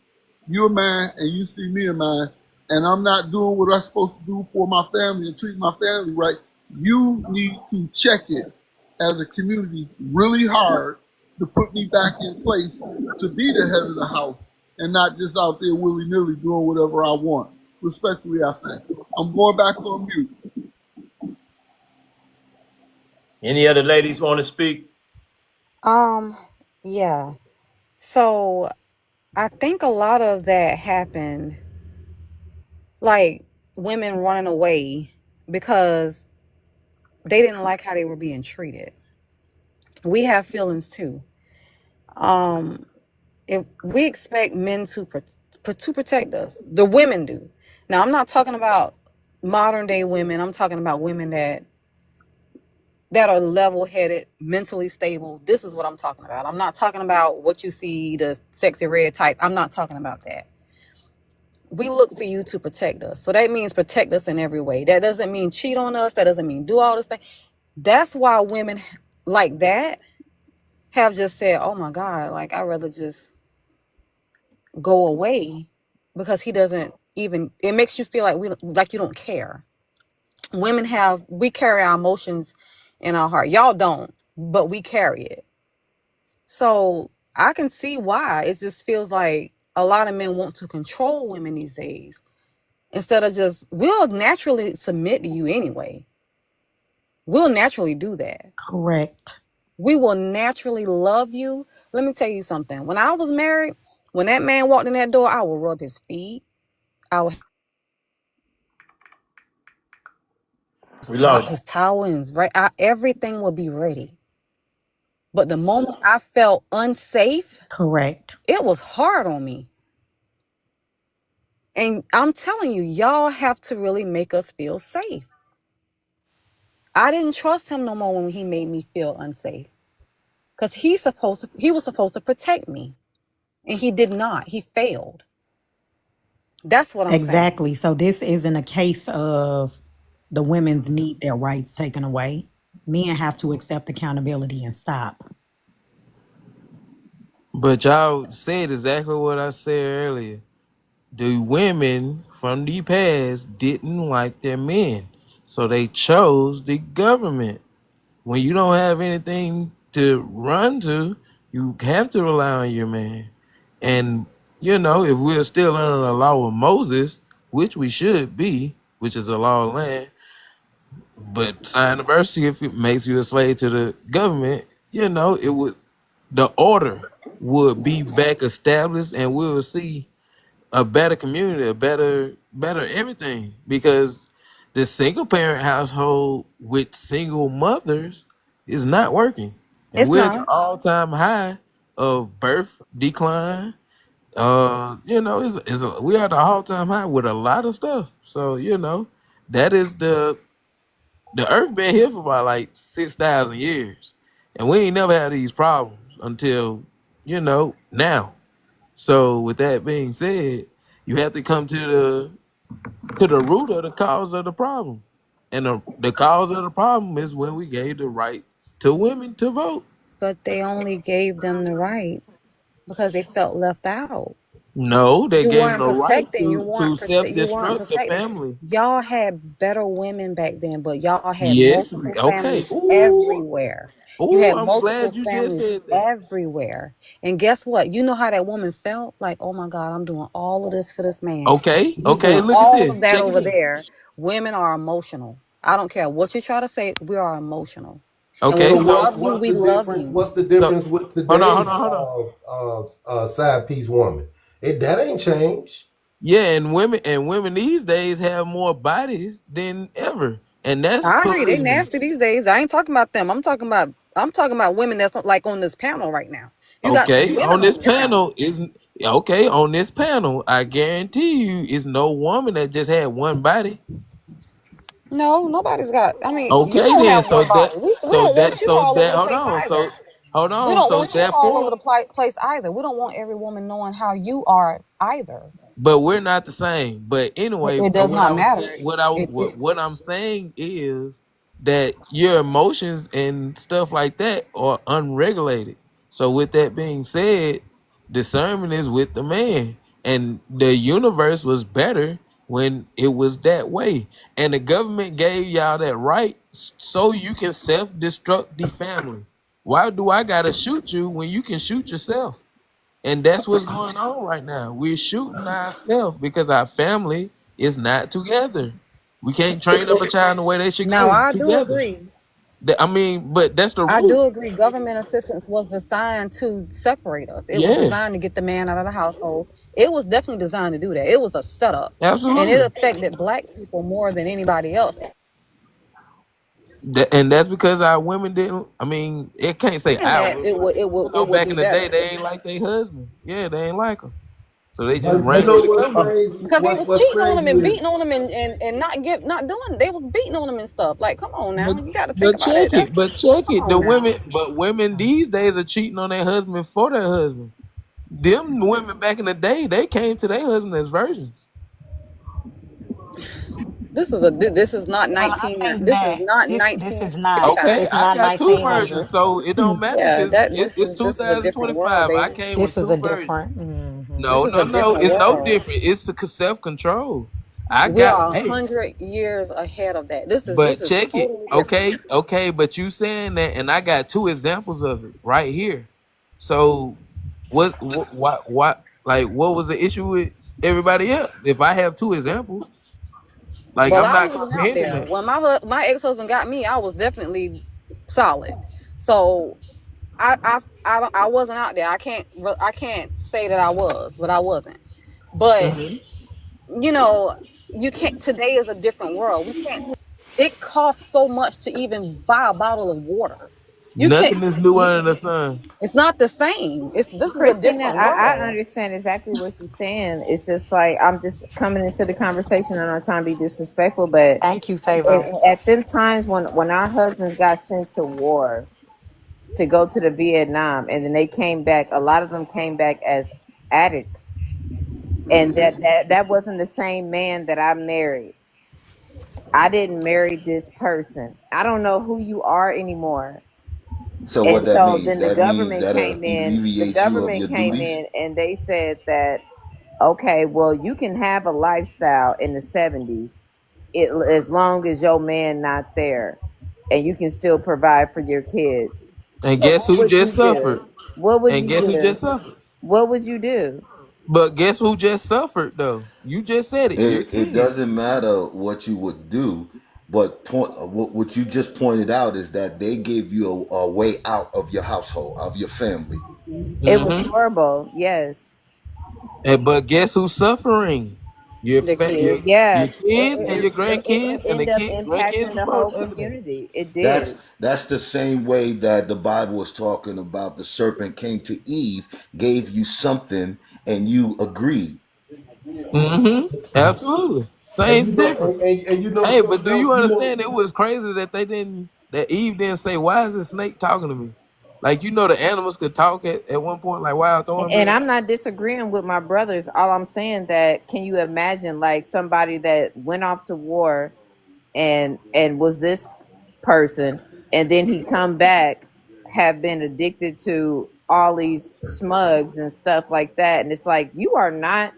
you're a man, and you see me a man, and I'm not doing what I'm supposed to do for my family and treat my family right, you need to check it as a community really hard to put me back in place to be the head of the house and not just out there willy-nilly doing whatever I want. Respectfully, I say. I'm going back on mute. Any other ladies want to speak? Yeah. So I think a lot of that happened, like women running away because they didn't like how they were being treated. We have feelings too. Um, if we expect men to protect us, the women do. Now, I'm not talking about modern day women. I'm talking about women that are level-headed, mentally stable. This is what I'm talking about. I'm not talking about what you see, the sexy red type. I'm not talking about that. We look for you to protect us. So that means protect us in every way. That doesn't mean cheat on us. That doesn't mean do all this thing. That's why women like that have just said, oh my God, like I'd rather just go away because he doesn't even, it makes you feel like you don't care. We carry our emotions in our heart. Y'all don't, but we carry it. So I can see why it just feels like a lot of men want to control women these days instead of we'll naturally submit to you anyway. We'll naturally do that. Correct. We will naturally love you. Let me tell you something. When I was married, when that man walked in that door, I would rub his feet. I would We lost his towel and everything would be ready. But the moment I felt unsafe, Correct. it was hard on me. And I'm telling you, y'all have to really make us feel safe. I didn't trust him no more when he made me feel unsafe. Because he was supposed to protect me. And he did not. He failed. That's what I'm saying. Exactly. So this isn't a case of the women's need their rights taken away. Men have to accept accountability and stop. But y'all said exactly what I said earlier. The women from the past didn't like their men, so they chose the government. When you don't have anything to run to, you have to rely on your man. And if we're still under the law of Moses, which we should be, which is a law of land, but sign the birth certificate makes you a slave to the government, it would the order would be back established, and we will see a better community, a better everything. Because the single parent household with single mothers is not working, and It's we're at the not. all time high of birth decline. We're at the all time high with a lot of stuff. So that is the earth been here for about like 6,000 years, and we ain't never had these problems until now. So with that being said, you have to come to the root of the cause of the problem. And the cause of the problem is when we gave the rights to women to vote. But they only gave them the rights because they felt left out. No, they You gave them weren't the right protecting. to You weren't self-destruct the protecting. family. Y'all had better women back then, but y'all had Yes. multiple Okay. families Ooh. everywhere. You Ooh, had I'm multiple glad you just families said that. everywhere. And guess what? You know how that woman felt? Like, oh my God, I'm doing all of this for this man. Okay. He's Okay. doing Look at all this. of that Check it over in. there. Women are emotional. I don't care what you try to say, we are emotional. And when Okay. So we So, love you, we love you. What's the so difference with hold on. Hold today's on. Hold on. side piece woman? That ain't changed. Yeah, and women these days have more bodies than ever, and that's I agree. They polygamy. nasty these days. I ain't talking about them. I'm talking about women that's like on this panel right now. You got some Okay, women on on this this panel. panel is okay. On this panel, I guarantee you, is no woman that just had one body. No, nobody's got. I mean, you Okay, don't then have so one that body. We so don't that want you so all over that the hold place on, either. so hold We on, don't so want you all over therefore, the place either. We don't want every woman knowing how you are either. but we're not the same. But anyway, It does what I not was saying, matter. what I'm saying is that your emotions and stuff like that are unregulated. So with that being said, discernment is with the man, and the universe was better when it was that way, and the government gave y'all that right so you can self-destruct the family. Why do I gotta shoot you when you can shoot yourself? And that's what's going on right now. We're shooting ourselves because our family is not together. We can't train up a child in the way they should Now, go I do together. agree. I mean, but that's the I root. do agree. Government assistance was designed to separate us. It was Yeah, designed to get the man out of the household. It was definitely designed to do that. It was a setup, and it absolutely. affected black people more than anybody else. And that's because our women didn't. I mean, it can't say And our that women. it would Back be in the day, better they ain't like their husband. Yeah, they ain't like them. So they just But you ran know with the what's government. crazy? because he was What's cheating on them crazy and is beating on them and not doing. They was beating on them and stuff. Like, come on But now, you got to think but about it. check That's it. But check come it. on now. Women these days are cheating on their husband for their husband. Them women back in the day, they came to their husband as virgins. This is not Well, I 19. think This is that not this is not. 1965. Okay, It's I not got two 1900. versions, so it don't matter Yeah, because that it's this is a different world, 2025. I baby. came with This is two a versions. different. This No, is no, a no. different It's no world. different. It's self control. I We got are hey, 100 years ahead of that. This but is check it. totally different. Okay, but you saying that, and I got two examples of it right here. So, what, like, what was the issue with everybody else? If I have two examples, like, Well, I'm I not wasn't out comprehending there that. when my ex husband got me. I was definitely solid. So I wasn't out there. I can't say that I was, but I wasn't. But Mhm. you know, you can't. Today is a different world. We can't. It costs so much to even buy a bottle of water. You can't. Nothing is new under the sun. It's not the same. This is a Christina, different I world. understand exactly what you're saying. It's just like I'm just coming into the conversation and I'm not trying to be disrespectful, but Thank you, Favor. at them times when our husbands got sent to war to go to the Vietnam and then they came back, a lot of them came back as addicts. And that wasn't the same man that I married. I didn't marry this person. I don't know who you are anymore. So what And that so means? then the That means government that came in. The alleviates you of government your came duties. in and they said that okay, well, you can have a lifestyle in the 70s as long as your man not there and you can still provide for your kids. And So guess what who would just you do? suffered? What would And you guess who do? just suffered? What would you do? But guess who just suffered though? You just said it. Your It doesn't kids. matter what you would do, but what you just pointed out is that they gave you a way out of your household, of your family. It was Mm-hmm. horrible. Yes. But guess who's suffering? Your The fa- your kids. Yeah. your kids and your It grandkids and the ended up kids grandkids impacting the before whole after that. community. It That's did. that's the same way that the Bible was talking about the serpent came to Eve, gave you something, and you agreed. Mm-hmm. Absolutely. and Same difference. you know Hey, but something do else. you understand it was crazy that that Eve didn't say, why is this snake talking to me? Like, the animals could talk at one point, like wild And I'm thornberries. not disagreeing with my brothers. All I'm saying that can you imagine like somebody that went off to war and was this person and then he come back have been addicted to all these smugs and stuff like that. And it's like, you are not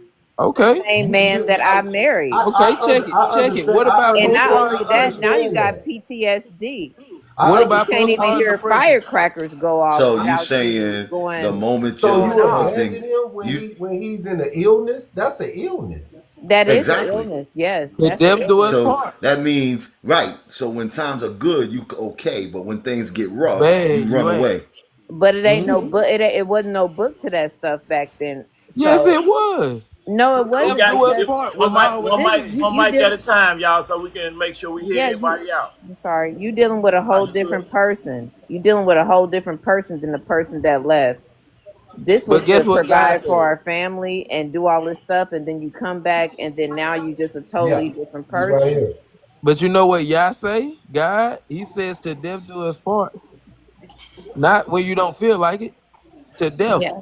the Okay. same man that I married. Okay, check it. I Check it. understand. What about And not postpartum only I that, depression? now you understand got that. PTSD. It's I What like you about can't even understand. postpartum hear depression? firecrackers go off So you without you saying the going moment So your going you off. husband, abandon him you when he's in an illness? That's an illness. That is an exactly. illness. Yes, The that's an death do us illness. So part. that means right. So when times are good, you okay, but when things get rough, you Bad, run you ain't. away. But it ain't no Mhm. book. It wasn't no book to that stuff back then. Yes, So it was. no, it We Death wasn't, got do us because part one was mic, always one this mic, there. one you mic deal. at a time, y'all, so we can make sure we hear Yeah, you. everybody out. I'm sorry. You dealing with a Nah, whole you good. different person. You dealing with a whole different person than the person that left. This But was to guess what God provide for said? our family and do all this stuff, and then you come back, and then now you just a Yeah, totally different he's right person. here. But you know what Yah say? God, He says to death do us part. Not when you don't feel like it. To death. Yeah.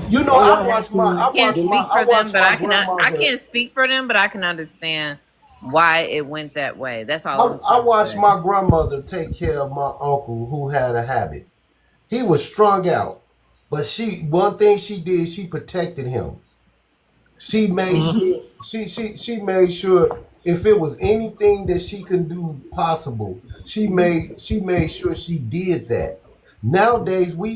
You know, That's why I had I to can't speak I for them, watched but my I grandmother. can't speak for them, but I can understand why it went that way. That's all I'm I trying to watched say. my grandmother take care of my uncle who had a habit. He was strung out, but one thing she did, she protected him. She made Mhm. sure she made sure if it was anything that she could do possible, she made sure she did that. Nowadays we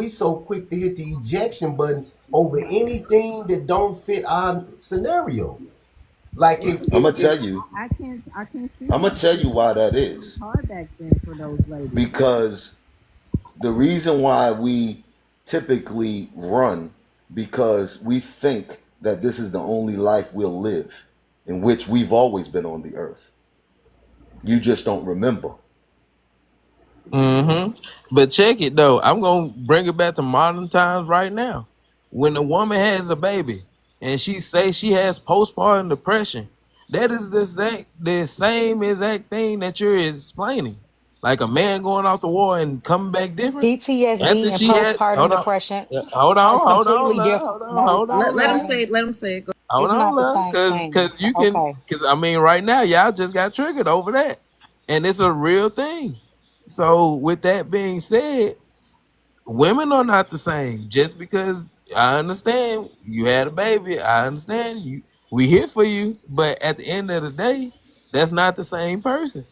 so quick to hit the ejection button over anything that don't fit our scenario. Like I'm gonna if tell you. I can't speak I'm for gonna them tell you because why that it was is. hard back then for those ladies. Because the reason why we typically run because we think that this is the only life we'll live, in which we've always been on the earth. You just don't remember. But check it though. I'm gonna bring it back to modern times right now. When a woman has a baby and she say she has postpartum depression, that is the same exact thing that you're explaining. Like a man going off the war and coming back different. After PTSD and she had postpartum depression hold are on, hold on, completely love, different. hold on, No, it's hold not on, the Let him love. say same. it. Let him say it. Go. Hold It's on, not the love, same thing. cause you can, Okay. cause I mean, right now, y'all just got triggered over that, and it's a real thing. So, with that being said, women are not the same. Just because I understand you had a baby, I understand you. We here for you, but at the end of the day, that's not the same person.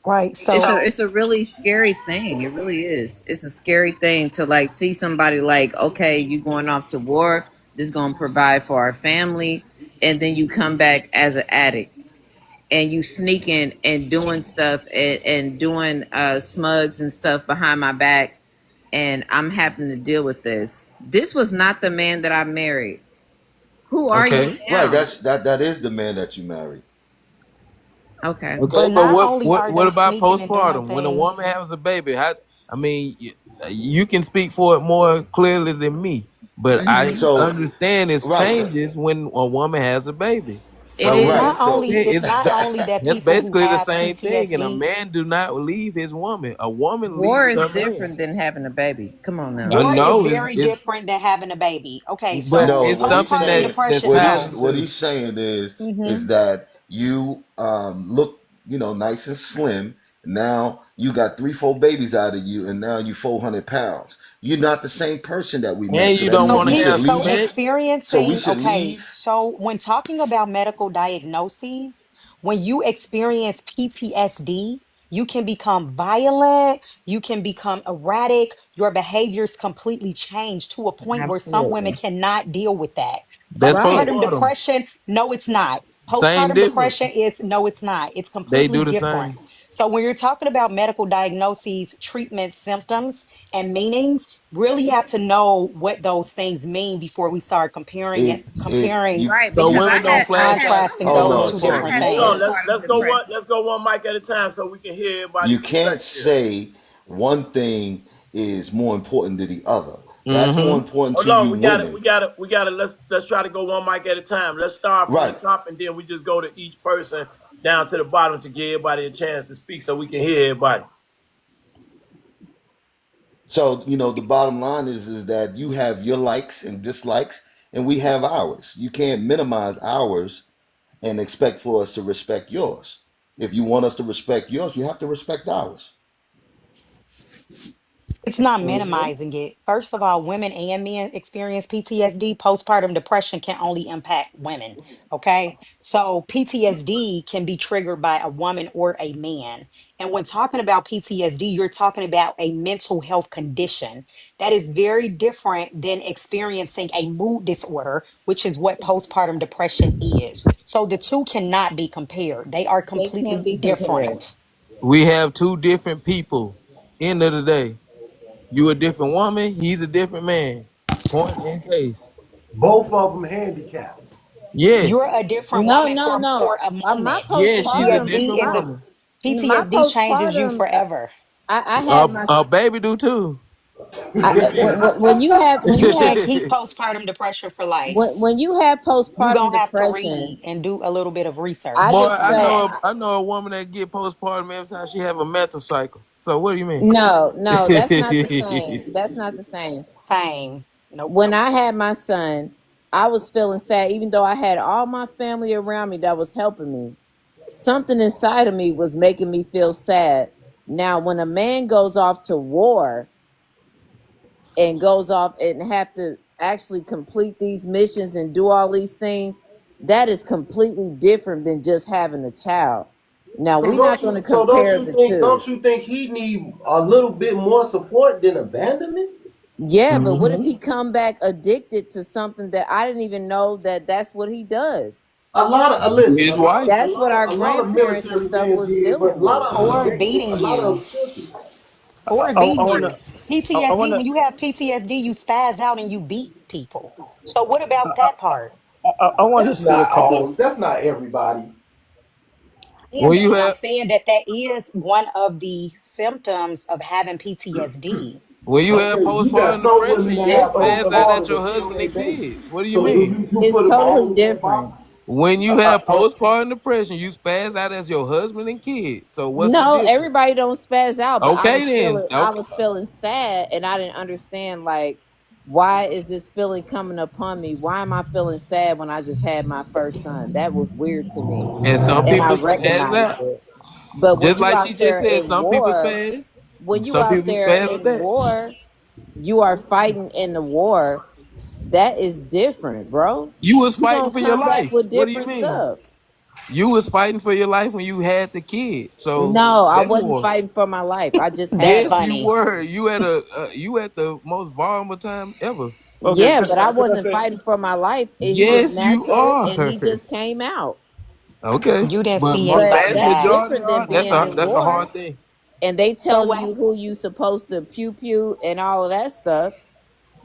Right. It's So a really scary thing. It really is. It's a scary thing to like see somebody like, okay, you going off to war. This is gonna provide for our family, and then you come back as an addict and you sneaking and doing stuff and doing smugs and stuff behind my back, and I'm having to deal with this. This was not the man that I married. Who are you Okay. Right, now? that is the man that you married. Okay. Okay, but but not what only what are what they about sneaking and doing postpartum? When a things. woman has a baby, how? I mean, you can speak for it more clearly than me, but I So understand it's right, changes when a woman has a baby. It So It's right. not is. So only it's not only that that's people who basically the have same thing. And a PTSD. man do not leave his woman. A woman War leaves is her man. different than having a baby. Come on now. War is No, very it's different than having a baby. Okay, but so no, it's what he's something postpartum saying, that's depression. tied No. what into. he's saying is Hmm. that you look, nice and slim. Now you got 3, 4 babies out of you, and now you 400 pounds. You're not the same person that we met. And So you that don't means So want we to should have so leave. sex. So we experiencing, should okay, leave. so when talking about medical diagnoses, when you experience PTSD, you can become violent, you can become erratic, your behaviors completely change to a point where some women Absolutely. cannot deal with that. That's Right. Postpartum postpartum. depression, no, it's not. Same Postpartum depression difference. is no, it's not. It's They completely do the different. same. So when you're talking about medical diagnoses, treatment, symptoms, and meanings, really have to know what those things mean before we start comparing It it, it comparing you Right. So Because women don't and flash out. contrasting hold those on. two So different I had Hold on, things. postpartum depression. let's go one mic at a time so we can hear everybody's you can't perspective. say one thing is more important than the other. That's more Mm-hmm. important to Hold on, you women. we got it. Let's try to go one mic at a time. Let's start from the Right. top and then we just go to each person down to the bottom to give everybody a chance to speak so we can hear everybody. So, the bottom line is that you have your likes and dislikes, and we have ours. You can't minimize ours and expect for us to respect yours. If you want us to respect yours, you have to respect ours. It's not Mhm. minimizing it. First of all, women and men experience PTSD. Postpartum depression can only impact women. Okay. So PTSD can be triggered by a woman or a man. And when talking about PTSD, you're talking about a mental health condition that is very different than experiencing a mood disorder, which is what postpartum depression is. So the two cannot be compared, they are They can't completely be compared. different. We have two different people. End of the day, you a different woman. He's a different man. Point in case. Both of them handicaps. You're Yes. a different No, woman no, no. for a My moment. Yes, she's a postpartum, different PTSD is a woman. my PTSD changes you postpartum, forever. I had my, A baby do too. when You you have can't keep postpartum depression for life. when you have You postpartum gonna have to depression, read and do a little bit of I research Boy, just on I felt that. know I know a woman that get postpartum every time she have a mental cycle. So what do you mean? no, no, that's not the same. That's not the same. Same. Nope. When I had my son, I was feeling sad, even though I had all my family around me that was helping me. Something inside of me was making me feel sad. Now, when a man goes off to war and goes off and have to actually complete these missions and do all these things, that is completely different than just having a child. Now, we're not going to compare the two. Don't you think he need a little bit more support than abandonment? Yeah, but what if Hmm. he come back addicted to something that I didn't even know that that's what he does? A lot of listen, His wife. That's what our a lot of grandparents and military stuff men was did, but dealing with. Or beating a lot of you. them took it. Or I beating wanna you. I PTSD, wanna when you have PTSD, you spaz out and you beat people. So what about that part? I wanna That's say a not couple. all. That's not everybody. Yeah, When but you I'm have saying that that is one of the symptoms of having PTSD. when you have Okay, you got postpartum some depression, women that you have spaz out postpartum at to your kill husband their and baby. kids. What do you So do mean? you It's put them totally all in that different. box? When you have postpartum depression, you spaz out as your husband and kids. So what's the No, difference? everybody don't spaz out, but Okay then. I Okay. was feeling sad and I didn't understand like why is this feeling coming upon me? Why am I feeling sad when I just had my first son? That was weird to me. And some And I people spaz recognized out. it. But when Just you like she out just there said, in some people war, spaz. when you Some out people there spaz with in that. war, you are fighting in the war. That is different, bro. You was You fighting gonna for your come back life. with What do you different mean? stuff. You was fighting for your life when you had the kid. So No, I that's wasn't war. fighting for my life. I just That's had Yes, him. you funny. were. You had you at the most vulnerable time ever. Okay, Yeah, but I could I wasn't say? fighting for my life. He was Yes, you natural are. and he just came out. Okay, You didn't but see him But like vast that's that. majority different are. than being in That's a war hard thing. and they So telling what? you who you supposed to pew pew and all of that stuff.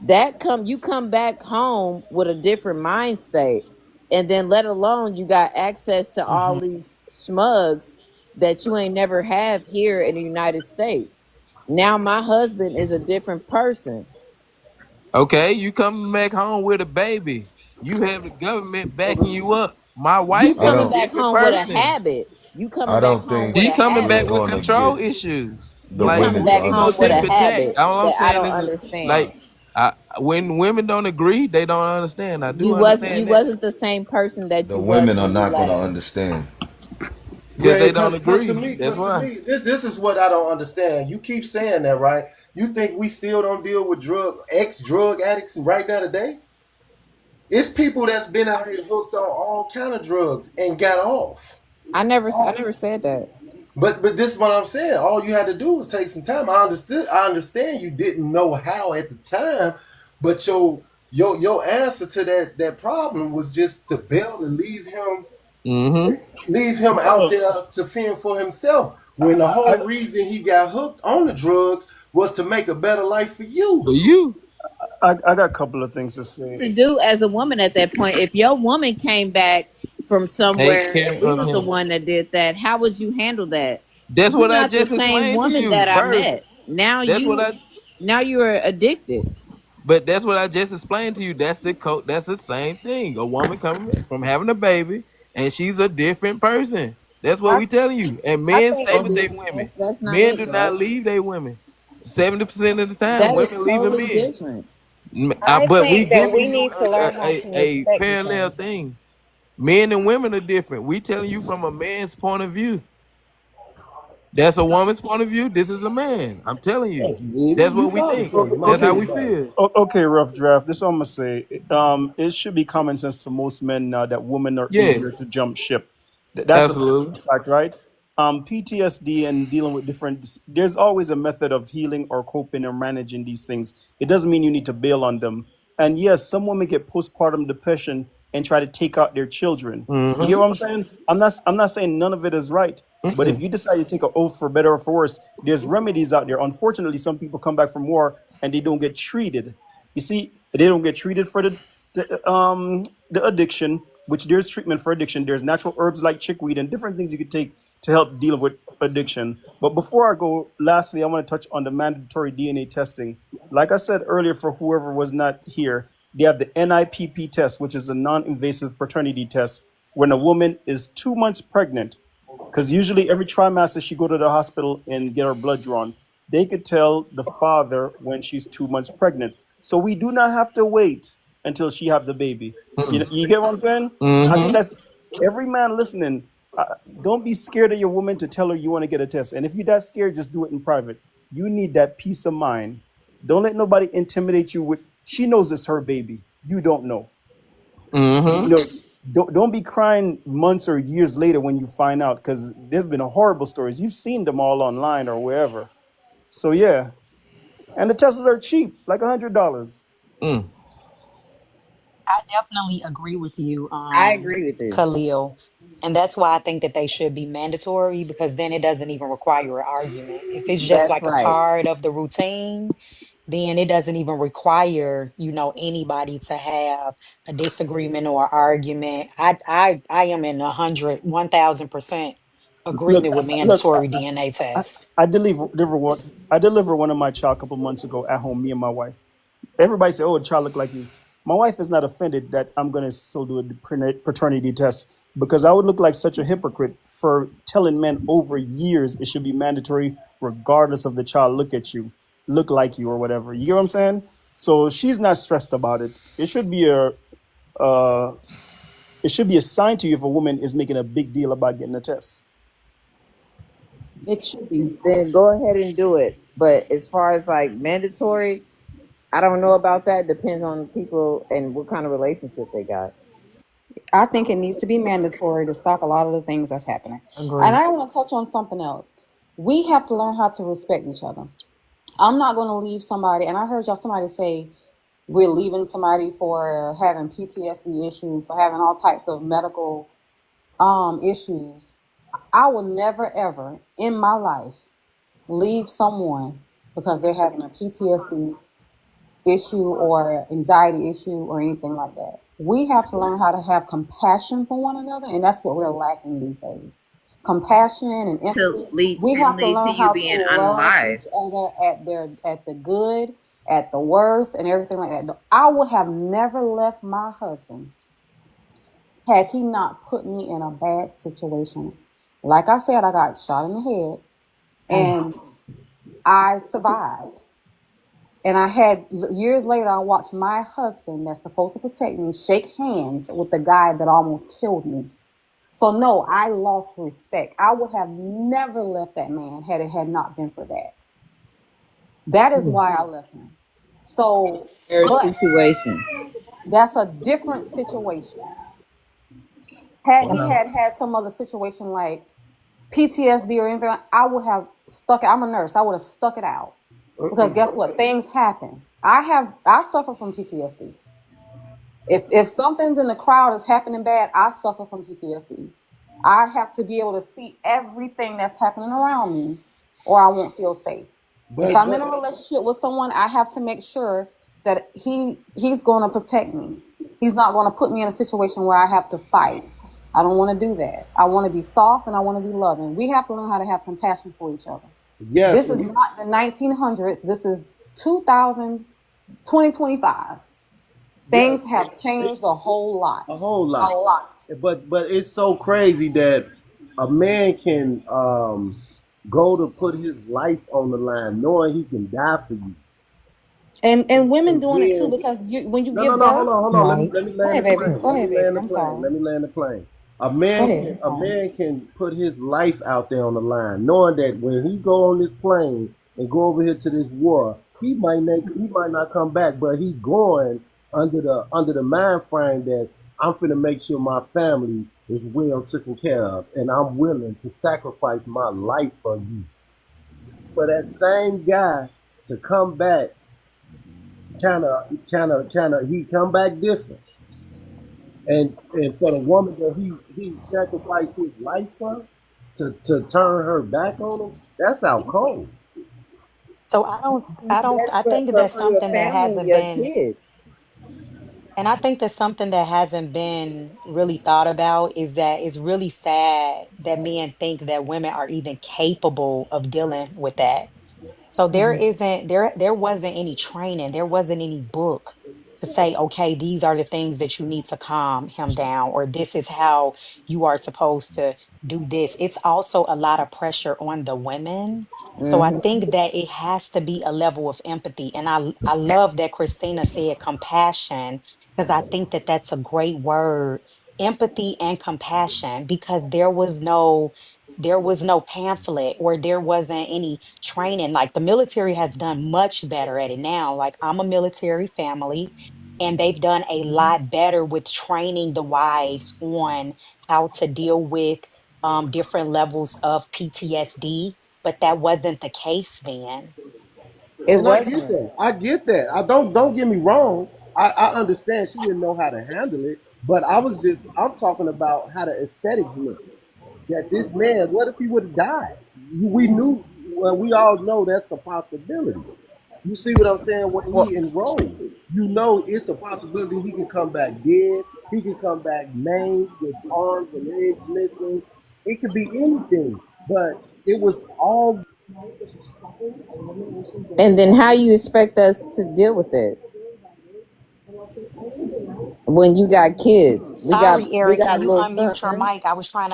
That you come back home with a different mind state. And then let alone you got access to Mhm. all these smugs that you ain't never have here in the United States. Now my husband is a different person. Okay, you coming back home with a baby. You have the government backing you up. My You wife I is a coming don't back different home with a person. habit. You I coming back don't home think with She a coming we're back habit. with gonna control get issues. the You Like coming women to back ain't no home with tit a for understand. tat. habit All I'm that I saying don't is understand. like when women don't agree, they don't understand. I do You understand that wasn't the same person that The you was women are when you not gonna left. understand. because Yeah, they don't because agree. That's to why. me, this is what I don't understand. You keep saying that, right? You think we still don't deal with ex drug addicts right now today? It's people that's been out here hooked on all kind of drugs and got off. I never said that. But this is what I'm saying. All you had to do was take some time. I understand you didn't know how at the time, but your answer to that problem was just to bail and Mm-hmm. leave him out No, there to fend for himself. When the I, whole reason he got hooked on the drugs was to make a better life for For you. you, I got a couple of things to say. To do as a woman at that point, if your woman came back from take somewhere care and we of was the him. one that did that, how would you handle that? That's You're what I not the just same explained to woman you. that I Birth. met. Now That's what I. you're addicted. But that's what I just explained to you. That's the code. That's the same thing. A woman coming from having a baby, and she's a different person. That's what I we telling you. And I men think stay with Okay, their women. that's not Men it, do not bro. leave their women. 70% of the time, That is women leaving totally men. different. I But we think that giving we you need to learn how to a respect each parallel other. thing. Men and women are different. We telling you from a man's point of view. That's a woman's point of view. This is a man. I'm telling you. Thank you, Eddie. That's You what we talking think. for me. My That's how Okay, we bad. feel. Okay, rough draft. This is what I'm gonna say. It should be common sense to most men now that women are Yes, easier to jump ship. That's a absolutely. fact, right? PTSD and dealing with different. There's always a method of healing or coping or managing these things. It doesn't mean you need to bail on them. And yes, some women get postpartum depression and try to take out their children. You get Mm-hmm. what I'm saying? I'm not saying none of it is right. But if Mm-mm. you decide to take an oath for better or for worse, there's remedies out there. Unfortunately, some people come back from war and they don't get treated. You see, they don't get treated for the addiction, which there's treatment for addiction. There's natural herbs like chickweed and different things you could take to help deal with addiction. But before I go, lastly, I want to touch on the mandatory DNA testing. Like I said earlier, for whoever was not here, they have the NIPP test, which is a non-invasive paternity test when a woman is 2 months pregnant, because usually every trimester she go to the hospital and get her blood drawn. They could tell the father when she's 2 months pregnant, so we do not have to wait until she have the baby. You get what I'm saying? I think Mm-hmm. that's every man listening. Don't be scared of your woman to tell her you want to get a test, and if you're that scared, just do it in private. You need that peace of mind. Don't let nobody intimidate you with. She knows it's her baby. You don't know. You Mm-hmm. know, don't be crying months or years later when you find out, because there's been horrible stories. You've seen them all online or wherever. So yeah, and the tests are cheap, like $100. Mm. I definitely agree with you, I agree with you. Khalil. And that's why I think that they should be mandatory, because then it doesn't even require an argument. If it's just That's like a right. part of the routine, then it doesn't even require, anybody to have a disagreement or argument. I am in 1,000% Look, agreement with look, mandatory DNA I, tests. I delivered one of my child a couple months ago at home. Me and my wife. Everybody say, "Oh, the child look like you." My wife is not offended that I'm going to still do a paternity test, because I would look like such a hypocrite for telling men over years it should be mandatory, regardless of the child look like you or whatever. You get what I'm saying? So she's not stressed about it. Uh, it should be a sign to you if a woman is making a big deal about getting a test. It should be. Then go ahead and do it. But as far as like mandatory, I don't know about that. Depends on people and what kind of relationship they got. I think it needs to be mandatory to stop a lot of the things that's happening. And Agree. I want to touch on something else. We have to learn how to respect each other. I'm not going to leave somebody, and I heard somebody say we're leaving somebody for having PTSD issues, for having all types of medical issues. I will never ever in my life leave someone because they're having a PTSD issue or anxiety issue or anything like that. We have to learn how to have compassion for one another, and that's what we're lacking these days. Compassion and empathy. We Can have to lead to learn you how being to love each unalived. other at the good, at the worst, and everything like that. I would have never left my husband had he not put me in a bad situation. Like I said, I got shot in the head and I survived. And I had years later, I watched my husband, that's supposed to protect me, shake hands with the guy that almost killed me. So no, I lost respect. I would have never left that man had it had not been for that. That is why I left him. So, Their but situation. that's a different situation. Had he Wow. had some other situation like PTSD or anything, I would have stuck it. I'm a nurse. I would have stuck it out. Because guess what? Things happen. I suffer from PTSD. If something's in the crowd that's happening bad, I suffer from PTSD. I have to be able to see everything that's happening around me, or I won't feel safe. If I'm in a But relationship with someone, I have to make sure that he's going to protect me. He's not going to put me in a situation where I have to fight. I don't want to do that. I want to be soft and I want to be loving. We have to learn how to have compassion for each other. yes, This is not the 1900s. This is 2000, 2025. yeah, Things have changed a whole lot. a whole A lot. lot. But it's so crazy that a man can go to put his life on the line, knowing he can die for you, And women and doing it too, then because when you no, no, give no, birth, hold on. Right. Let me go land ahead, the baby. plane. Go Let me ahead, baby. land the I'm plane. sorry. Let me land the plane. Go ahead. A Sorry. man can put his life out there on the line, knowing that when he go on this plane and go over here to this war, he might not come back, but he going under the mind frame that I'm finna make sure my family is well taken care of, and I'm willing to sacrifice my life for you. For that same guy to come back, he come back different. And for the woman that he sacrificed his life for to turn her back on him, that's out cold. So That's I think that's for your something that family and hasn't your been, kids. and I think that's something that hasn't been really thought about is that it's really sad that men think that women are even capable of dealing with that. So there wasn't any training, there wasn't any book to say, okay, these are the things that you need to calm him down, or this is how you are supposed to do this. It's also a lot of pressure on the women. So I Hmm. think that it has to be a level of empathy. And I love that Christina said compassion, because I think that that's a great word, empathy and compassion, because there was no pamphlet or there wasn't any training. Like the military has done much better at it now. Like I'm a military family, and they've done a lot better with training the wives on how to deal with different levels of PTSD. But that wasn't the case then. It And I get wasn't. that. I get that. I don't get me wrong. I understand she didn't know how to handle it, but I'm talking about how the aesthetics look. That this man, what if he would have died? We knew, well, we all know that's a possibility. You see what I'm saying? When Well, he enrolled, you know it's a possibility he can come back dead. He can come back maimed with arms and legs missing. It could be anything. But it was all. And then how you expect us to deal with it when you got kids? Sorry, We Eric, can got you little unmute your sons. mic? I was trying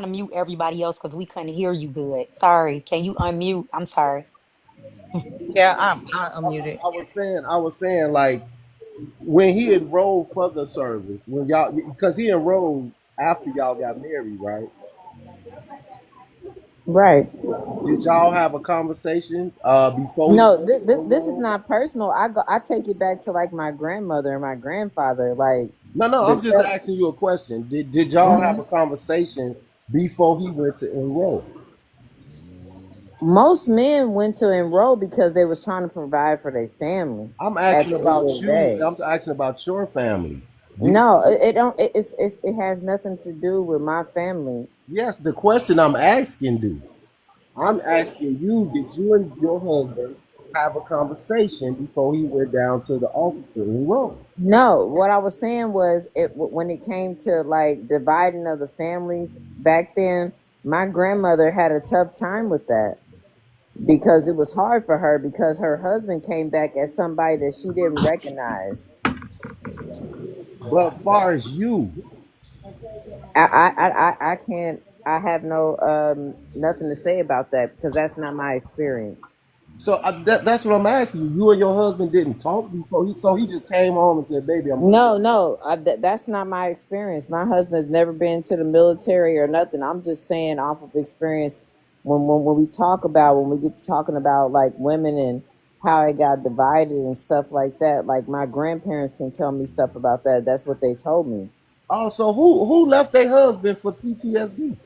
to mute everybody else because we couldn't hear you good. Sorry. Can you unmute? I'm sorry. yeah, I unmuted. I was saying like when he enrolled for the service, when y'all because he enrolled after y'all got married, right? Right. Did y'all have a conversation before he No, went to this is enroll? not personal. I take it back to like my grandmother and my grandfather, like No, the I'm just stuff. asking you a question. Did y'all have a Mhm. conversation before he went to enroll? Most men went to enroll because they was trying to provide for their family I'm at asking the end about of the you. day. I'm asking about your family. Did, No, it don't. It has nothing to do with my family. yes, the question I'm asking, do I'm asking you, did you and your husband have a conversation before he went down to the office to enroll? No, what I was saying was when it came to like dividing of the families back then, my grandmother had a tough time with that because it was hard for her because her husband came back as somebody that she didn't recognize. But far as you, I can't. I have no nothing to say about that because that's not my experience. so that's what I'm asking you. You and your husband didn't talk before, so he just came home and said, "Baby, I'm coming." No, no, that's not my experience. My husband's never been to the military or nothing. I'm just saying off of experience when we talk about when we get to talking about like women and how it got divided and stuff like that. Like my grandparents can tell me stuff about that. That's what they told me. Oh, so who left their husband for PTSD?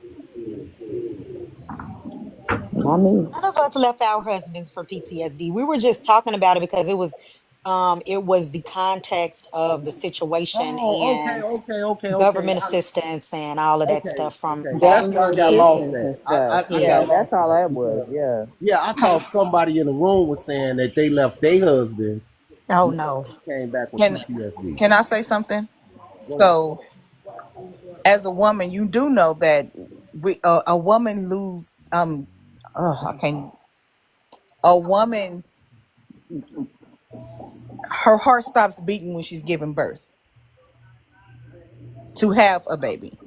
I mean, None of us left our husbands for PTSD. We were just talking about it because it was the context of the situation Oh, and okay. government assistance and all of that stuff from Okay. back That's where I government got then. lost assistance at. and stuff. I got Yeah, Yeah. lost that's all at that was. because Yeah. yeah, I thought somebody in the room was saying that they left their husband Oh because no. he came back with Can PTSD. can I say something? Go ahead. So, as a woman, you do know that a woman lose I can't. A woman, her heart stops beating when she's giving birth to have a baby.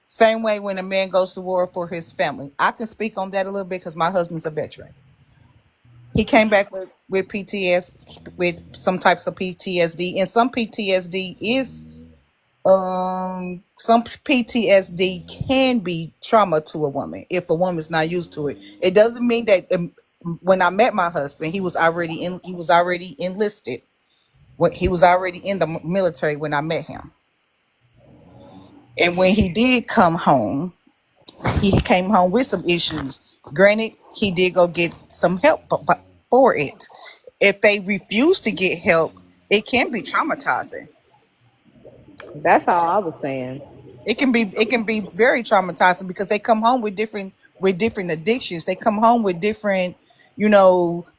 Same way when a man goes to war for his family. I can speak on that a little bit because my husband's a veteran. He came back with PTS, with some types of PTSD, and some PTSD is Some PTSD can be trauma to a woman if a woman's not used to it. It doesn't mean that when I met my husband, he was already enlisted. When he was already in the military when I met him. And when he did come home, he came home with some issues. Granted, he did go get some help for it. If they refuse to get help, it can be traumatizing. That's all I was saying. It can be very traumatizing because they come home with different addictions. They come home with different,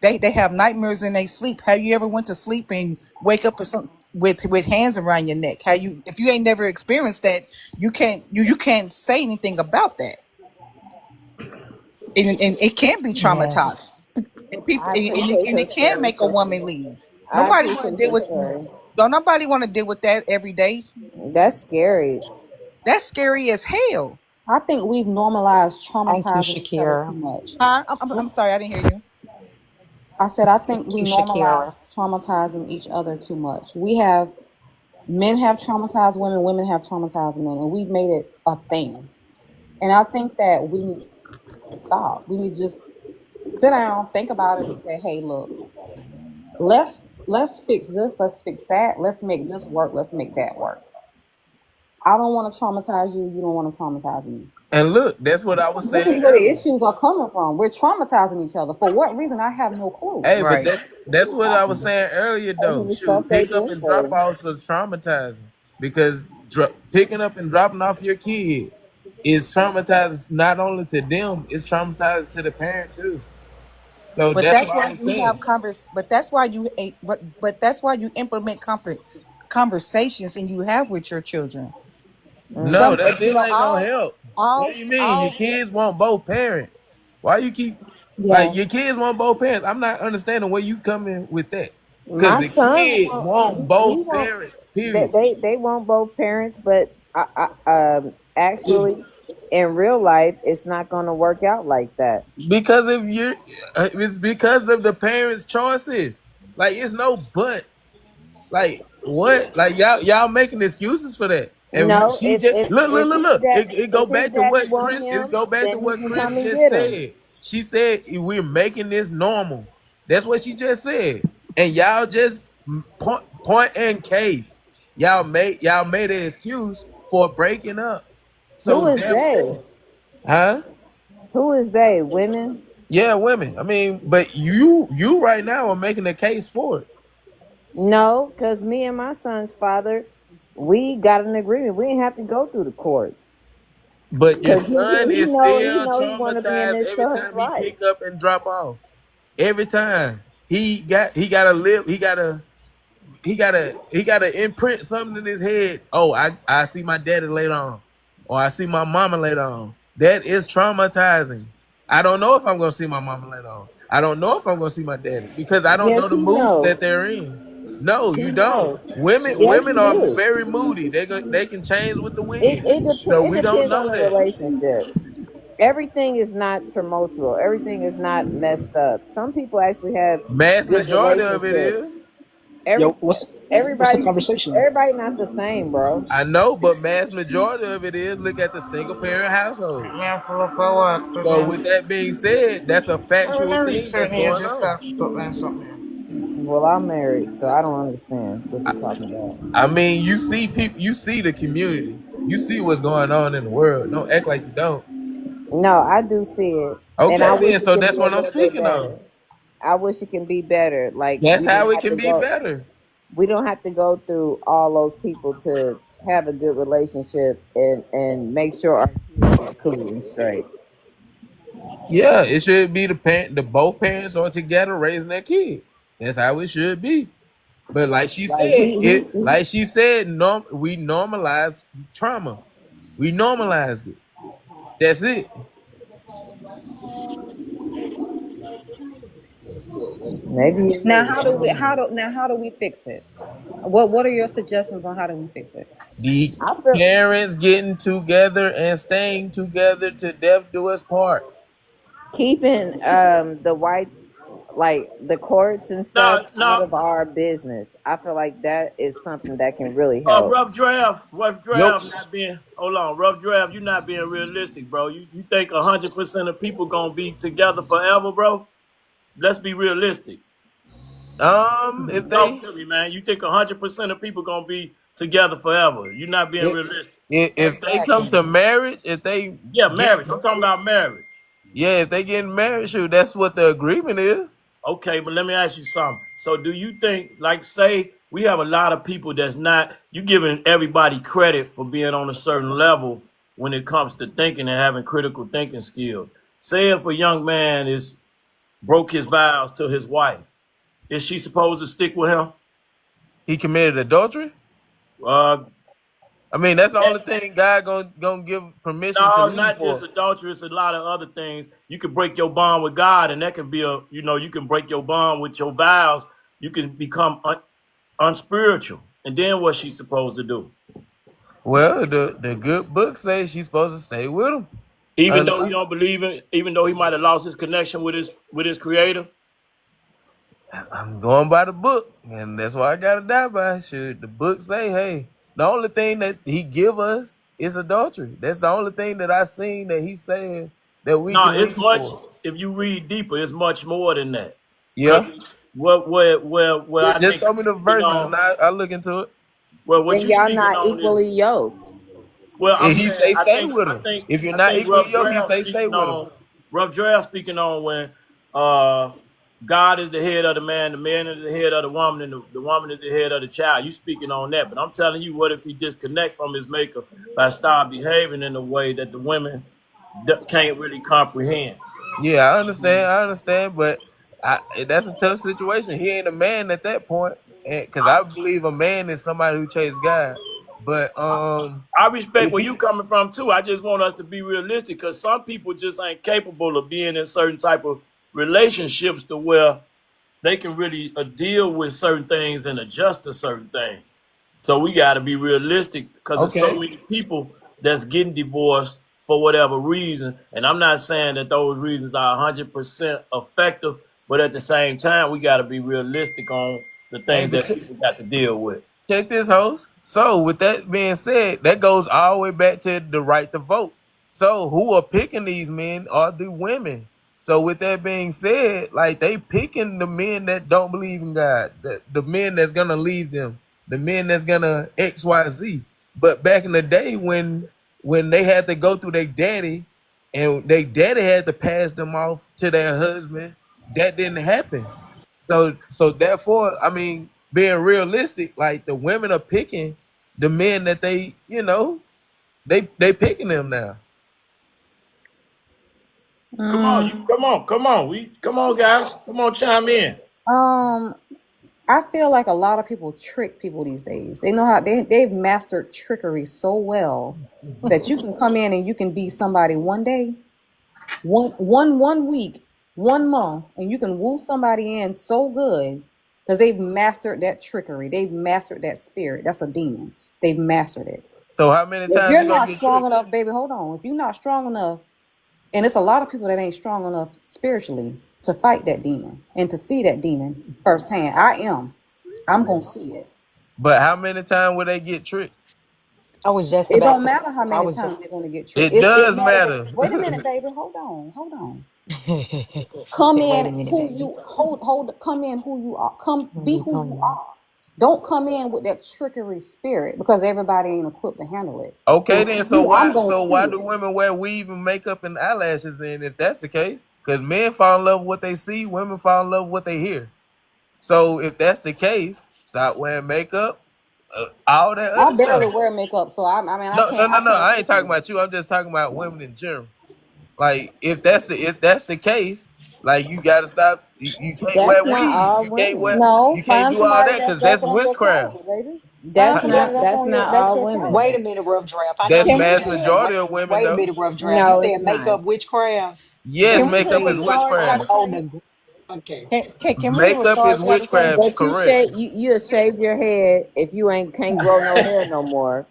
they have nightmares in their sleep. Have you ever went to sleep and wake up with hands around your neck? How you if you ain't never experienced that, you can't say anything about that. And it can be Yes. traumatizing. And people I appreciate and your it can story, make a sister. woman leave. I Nobody want to appreciate deal your with story. don't nobody want to deal with that every day. That's scary. That's scary as hell. I think we've normalized Thank you, traumatizing each other too Shakira. much. Huh? I'm sorry, I didn't hear you. I said I Thank think we you, normalize Shakira. traumatizing each other too much. We have men have traumatized women, women have traumatized men, and we've made it a thing. And I think that we need to stop. We need to just sit down, think about it, and say, "Hey, look, let's fix this, let's fix that, let's make this work, let's make that work." I don't want to traumatize you. You don't want to traumatize me. And look, that's what I was This saying is where the earlier. issues are coming from. We're traumatizing each other. For what reason? I have no clue. Hey, but Right. that's what I was saying earlier though. Taking the stuff Shoot, they pick up been and drop through. offs is traumatizing because picking up and dropping off your kid is traumatizing not only to them, it's traumatizing to the parent too. So But that's that's what I why was you have saying. converse. But that's why you but that's why you implement conversations and you have with your children. No, Some, Mm-hmm. that still ain't gonna help. What all, do you mean? Your all. kids want both parents. Why you keep like Yeah. your kids want both parents? I'm not understanding where you come in with that. Cause My the son kids won't. want He both won't. parents. They, Period. they want both parents, but actually, in real life, it's not going to work out like that. Because of your, it's because of the parents' choices. Like it's no buts. Like what? Like y'all making excuses for that. And No, she just look. It go if his back to daddy what want Chris. It him, go back to then he what can Chris come and just get him. said. She said we're making this normal. That's what she just said. And y'all just point and case. Y'all made an excuse for breaking up. Who So is they? therefore, huh? Who is they? Women? Yeah, women. I mean, but you right now are making a case for it. No, because me and my son's father, we got an agreement. We didn't have to go through the courts But your because son he is know still he want to be in traumatized his every son's time he life. pick up and drop off. Every time he gotta live. He gotta imprint something in his head. Oh, I see my daddy later on, or I see my mama later on. That is traumatizing. I don't know if I'm gonna see my mama later on. I don't know if I'm gonna see my daddy because I don't know Yes, the he mood knows. that they're in. No, He you don't. knows. Women Yes, women he are do. very moody. They can change with the It wind. it, So dep- it we don't depends on know the that. relationship. Everything is not tumultuous. Everything is not messed up. Some people actually have Mass good majority of it relationships. is. Yo, Every what's the conversation? everybody not the same, bro. I know, but mass majority of it is look at the single parent household. Yeah, full of power, So with prevent. that being said, that's a I will factual not thing that's return here going just on. to learn something. Well, I'm married, so I don't understand what I, you're talking about. I mean, you see people, you see the community, you see what's going on in the world. Don't act like you don't. No, I do see it, and I Okay, wish then. it So can that's be a what I'm little bit speaking on. better. I wish it can be better. Like That's we don't how it have to can be go. better. We don't have to go through all those people to have a good relationship and make sure our kids are cool and straight. Yeah, it should be the both parents are together raising their kid. That's how it should be. But like she Like said, he we normalized trauma. We normalized it. That's it. maybe it Now, is. I don't know. how do we fix it? What are your suggestions on how do we fix it? The I feel parents getting together and staying together to death do us part. keeping the white like the courts and stuff No, out no. of our business. I feel like that is something that can really help. Rough Yep. draft not being, hold on, rough draft, you're not being realistic, bro. You think 100% of people gonna be together forever, bro? Let's be realistic. If Talk they to me, man. You think 100% of people gonna be together forever? You're not being if realistic. if they come Exactly. to marriage, if they Yeah, get marriage. I'm talking about marriage. yeah, if they getting married, shoot, that's what the agreement is. Okay, but let me ask you something. So do you think, like, say we have a lot of people that's not, you giving everybody credit for being on a certain level when it comes to thinking and having critical thinking skills. Say if a young man is broke his vows to his wife, is she supposed to stick with him? He committed adultery. Uh, I mean, that's the only thing God gonna give permission to no, leave not just for. adultery. It's a lot of other things. You can break your bond with God, and that can be you can break your bond with your vows. You can become unspiritual. And then what's she supposed to do? Well, the good book says she's supposed to stay with him. Even And though he don't believe in, even though he might have lost his connection with his creator. I'm going by the book, and that's why I gotta die by. Should the book say, hey, the only thing that he give us is adultery. That's the only thing that I seen that he said that we No, can it's leave much. for. If you read deeper, it's much more than that. Because Yeah. where I Just think throw you're me the speaking verses on, and I look into it. well, what Then you y'all speaking not on is, equally yoked. well, I'm And he saying say stay with him. If you're I not think equally yoked, he say stay with him. Rough Draft speaking on when uh God is the head of the man is the head of the woman, and the woman is the head of the child. You speaking on that, but I'm telling you, what if he disconnect from his maker by start behaving in a way that the women can't really comprehend? Yeah, I understand, but that's a tough situation. He ain't a man at that point, because I believe a man is somebody who chases God. But I respect if where he you coming from too. I just want us to be realistic because some people just ain't capable of being in certain type of relationships to where they can really deal with certain things and adjust to certain things. So we got to be realistic because there's so okay, many people that's getting divorced for whatever reason. And I'm not saying that those reasons are 100% effective, but at the same time, we got to be realistic on the hey, things but that people got to deal with. check this, host. So, with that being said, that goes all the way back to the right to vote. So, who are picking these men are the women. So, with that being said, like they picking the men that don't believe in God, the men that's gonna leave them, the men that's gonna XYZ. But back in the day when they had to go through their daddy and their daddy had to pass them off to their husband, that didn't happen. So therefore, I mean, being realistic, like the women are picking the men that they picking them now. Come on. Come on, guys. Come on, chime in. Um, I feel like a lot of people trick people these days. They know how they've mastered trickery so well that you can come in and you can be somebody one day, one week, 1 month, and you can woo somebody in so good because they've mastered that trickery. They've mastered that spirit. That's a demon. They've mastered it. So how many If times you're you gonna not get strong tricked? enough, baby, hold on. If you're not strong enough, and it's a lot of people that ain't strong enough spiritually to fight that demon and to see that demon firsthand. I am. I'm gonna see it. But how many times will they get tricked? I was just It about don't to. matter how I many was times just. they're gonna get tricked. It It does matters. matter. Wait a minute, baby. Hold on. Hold on. She Come said, "Wait in a minute, who baby." you hold. Come in who you are. Come be who you are. Don't come in with that trickery spirit because everybody ain't equipped to handle it. Okay, And then for you, I'm gonna so see why do it. women wear weave and makeup and eyelashes then if that's the case? Because men fall in love with what they see, women fall in love with what they hear. So if that's the case, stop wearing makeup, all that I other barely stuff. wear makeup, so I mean, No, no, no, I no. can't I ain't speak talking on it. about you. I'm just talking about women in general. Like if that's the case, like you gotta stop. You can't wear That's not weave. all women. No, You can't find do all somebody that because that's that's on your witchcraft. caliber, baby. Find That's somebody not that's that's on your not that's all your women. Wait caliber. a minute, rough draft. I know That's Can you we mass saying just that. Wait, majority of women wait a though. minute, rough draft. You No, it's said not. makeup witchcraft? Yes, can That's we hear makeup what is Sarge got to witchcraft. oh say? the okay. Can we hear what Makeup is Sarge got to say? witchcraft, But correct. you'll shave your head if you ain't can't grow no hair no more.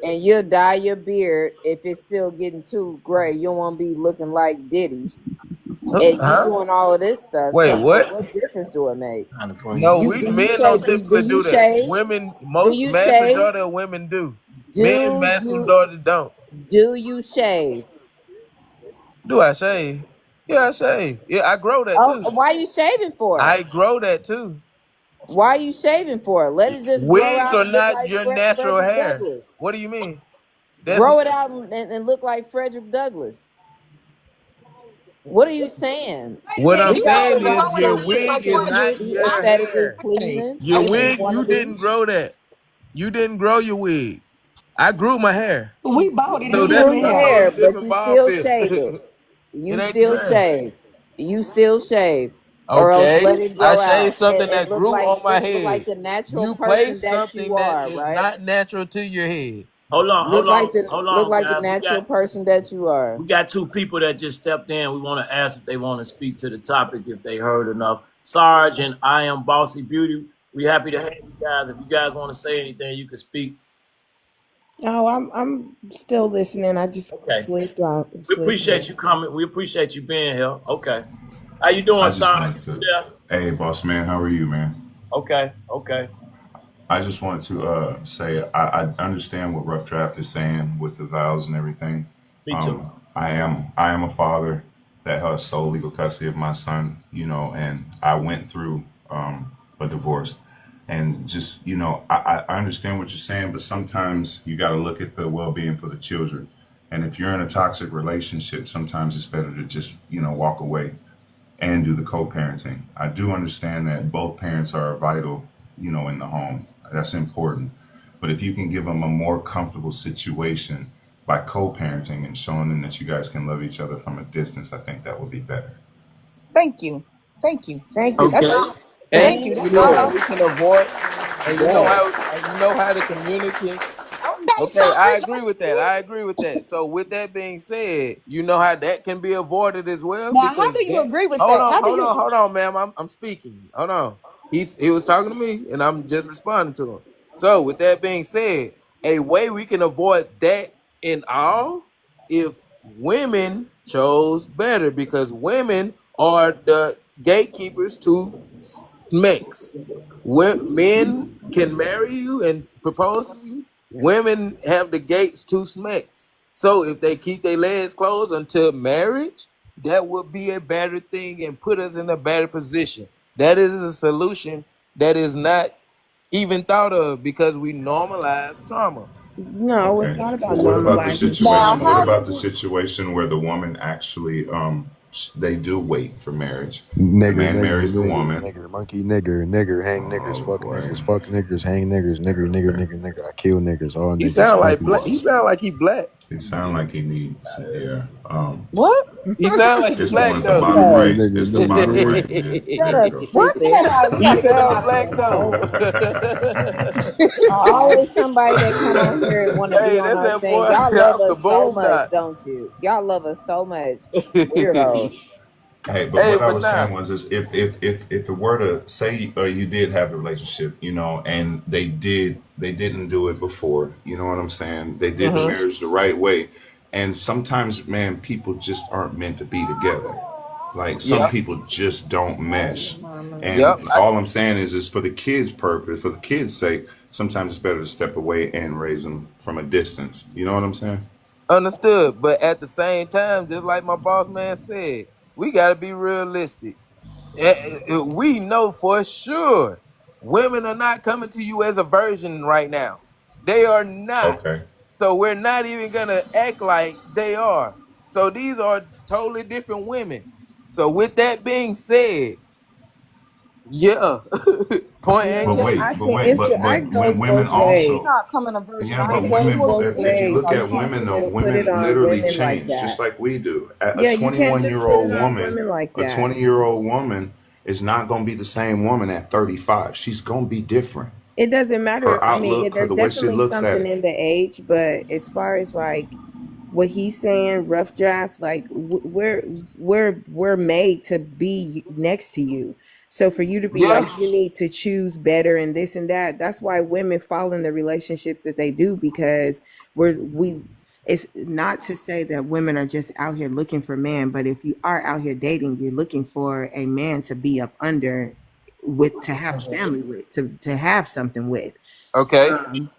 And you'll dye your beard if it's still getting too gray. You don't want to be looking like Diddy. and you Huh? doing all of this stuff. Wait, So what? what difference do it make? Trying to bring No, you You we do you men don't shave? Do typically you do that. shave? Women, Do most you mass shave? majority of women do. Men, Do mass you majority don't. do you shave? Do I shave? Yeah, I shave. Yeah, I grow that Oh, too. why you shaving for? I grow that too. Why are you shaving for? Let it just grow Wigs out are and look not like your natural Frederick hair. Douglass. What do you mean? That's Grow it out and look like Frederick Douglass. What are you saying? what I'm We all saying would is want your to wig is not be your aesthetically hair. Hey, pleasing Your if you wig, want you to be. didn't grow that. You didn't grow your wig. I grew my hair. We bought it. You So It's that's still grew a your here. hair, totally but different you ball still field. shave it. It You ain't the still same. shave. You still shave. Or else Okay. let it I grow shaved out something and that grew on my look like head. the natural You place person that something you that are, is right? not natural to your head. hold Look on, like the guys. natural person that you are. We got two people that just stepped in. We want to ask if they want to speak to the topic if they heard enough. Sarge and I am Bossy Beauty. We happy to have you guys. If you guys want to say anything, you can speak. Oh, I'm still listening. I just Okay. slipped out. We Slipped appreciate out. you coming. We appreciate you being here. Okay. How you doing, I just Sarge? wanted You to, there? hey, boss man, how are you, man? Okay. Okay. I just wanted to say I understand what Rough Draft is saying with the vows and everything. Me too. I am a father that has sole legal custody of my son, and I went through a divorce. And just, I understand what you're saying, but sometimes you got to look at the well being for the children. And if you're in a toxic relationship, sometimes it's better to just, walk away and do the co-parenting. I do understand that both parents are vital, in the home. That's important. But if you can give them a more comfortable situation by co-parenting and showing them that you guys can love each other from a distance, I think that would be better. Thank you. Thank you. Thank you. That's Okay. all. And Thank you. Thank you That's know all how I'm you. we can saying. avoid and Yes. you know how to communicate. Okay, Okay, I Sarge. agree with that. I agree with that. So with that being said, you know how that can be avoided as well Now, how because do you that agree with that? How do you? hold on, ma'am. I'm speaking. Hold on. He was talking to me and I'm just responding to him. So with that being said, a way we can avoid that in all if women chose better because women are the gatekeepers to mix. Men can marry you and propose to you. Women have the gates to smacks. So if they keep their legs closed until marriage, that would be a better thing and put us in a better position. That is a solution that is not even thought of because we normalize trauma. No, it's Okay, not about but what about the normalizing Now, situation? What trauma. how do about the you? situation where the woman actually, they do wait for marriage? The Nigger, man nigger, marries the nigger, woman. nigger, monkey, nigger, nigger, hang niggers, Oh boy. fuck niggers, hang niggers, nigger, nigger, Okay. nigger, nigger. I kill niggers, all He niggers, sound fuck like black. niggers. He sound like he black. He sound like he needs, yeah. What? He sound like he It's the one black at the though. bottom So right. Nigger, It's the nigger, bottom nigger. right, man. shut There we up, go. What? stupid. We He got to get him sounds out of black here. though. Always somebody that come on here and want to be Hey, on that's our that thing. boy Y'all love off the us so boom much, dot. don't you? Y'all love us so much. Hey, Weirdos. Hey, but what I but was saying now, was, is if it were to say you did have a relationship, and they didn't do it before, you know what I'm saying? They did the hmm marriage the right way, and sometimes, man, people just aren't meant to be together. Like some yep, people just don't mesh. yep, And all I'm saying is for the kids' purpose, for the kids' sake, sometimes it's better to step away and raise them from a distance. You know what I'm saying? understood. But at the same time, just like my boss man said, we got to be realistic. We know for sure women are not coming to you as a virgin right now. They are not. Okay. So we're not even gonna act like they are. So these are totally different women. So with that being said, yeah, point and No, But case. I wait, can't. It's the I but when goes women both ways. also, Not coming a virgin. yeah, I but It ain't goes women, you both if you ways. look so You you at can't women can't just though, just put it women on literally women like change just that. like we do. A Yeah, you can't 21 just year put it old on woman, women like a that. 20-year-old woman is not going to be the same woman at 35. She's going to be different. It doesn't matter. Her I mean, outlook, her there's the way she definitely looks at something it. in the age, but as far as like what he's saying, rough draft, like we're made to be next to you. So for you to be Yeah, like you need to choose better and this and that, that's why women fall in the relationships that they do because we It's not to say that women are just out here looking for men, but if you are out here dating, you're looking for a man to be up under, with, to have a family with, to have something with. Okay. Um,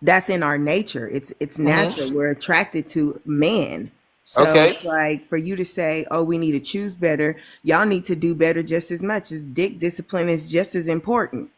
that's in our nature. It's Hmm. natural. We're attracted to men. So Okay. it's like, for you to say, "Oh, we need to choose better." Y'all need to do better just as much. As dick discipline is just as important.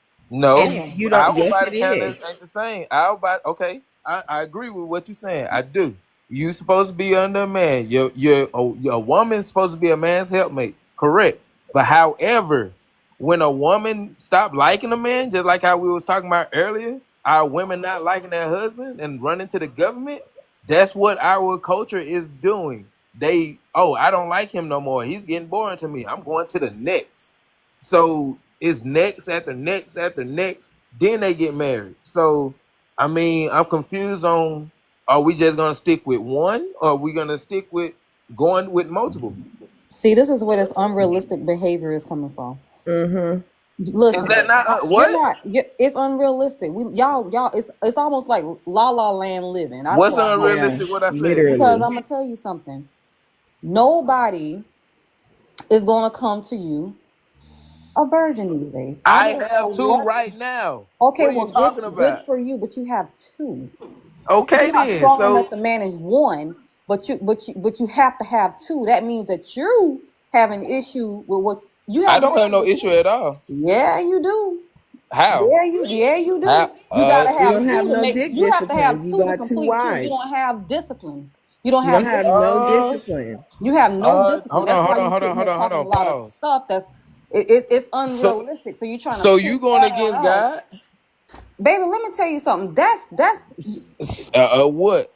And No, if you don't, our yes, body it count is. ain't the same. Our body, okay. I agree with what you're saying. I do. You supposed to be under a man. Your woman's supposed to be a man's helpmate. Correct. But however, when a woman stop liking a man, just like how we was talking about earlier, our women not liking their husband and running to the government, that's what our culture is doing. I don't like him no more. He's getting boring to me. I'm going to the next. So it's next after next after next. Then they get married. So I mean, I'm confused on, are we just gonna stick with one, or are we gonna stick with going with multiple? See, this is where this unrealistic behavior is coming from. Mm-hmm. Is Listen, that not you're what? not. It's unrealistic. Y'all. It's almost like la la land living. I What's swear to God. Yeah, unrealistic? What I said? Because literally. I'm gonna tell you something. Nobody is gonna come to you a virgin these days. I I don't care have two what. right now. Okay, What are you well, talking good about? for you, but you have two. Okay You're not then. strong So enough to manage one, but you have to have two. That means that you have an issue with what you I have an don't have issue no with issue two. at all. Yeah, you do. How? Yeah, you How? do. You gotta You have don't have two to no make. dick You have to have discipline. You two to got two complete two. You don't wives. have discipline. You don't You don't have have discipline. no Uh discipline. You have no discipline. hold That's on, why hold on, you're hold on, sitting hold here on, hold talking a on. lot of Pause. stuff it's So unrealistic. So you're trying to so push you going that on against us, God? baby. Let me tell you something. That's What?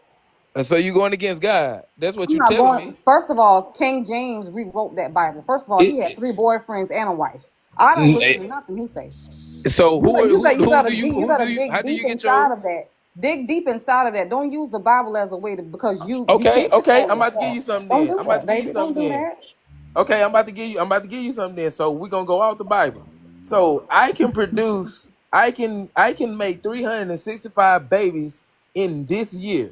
So you going against God? That's what I'm you not telling going. me. First of all, King James rewrote that Bible. First of all, he had It, three boyfriends and a wife. I don't listen to it- nothing he say. so You bet, you bet, you who better do you dig, you who do better you how dig do deep you get your inside of that. Dig deep inside of that. Don't use the Bible as a way to because you okay, can't okay, control I'm about to give yourself. you something Don't then. do I'm about that, to give you baby. Don't something do then. that. Okay, I'm about to give you something then. So we're gonna go out the Bible. So I can make 365 babies in this year.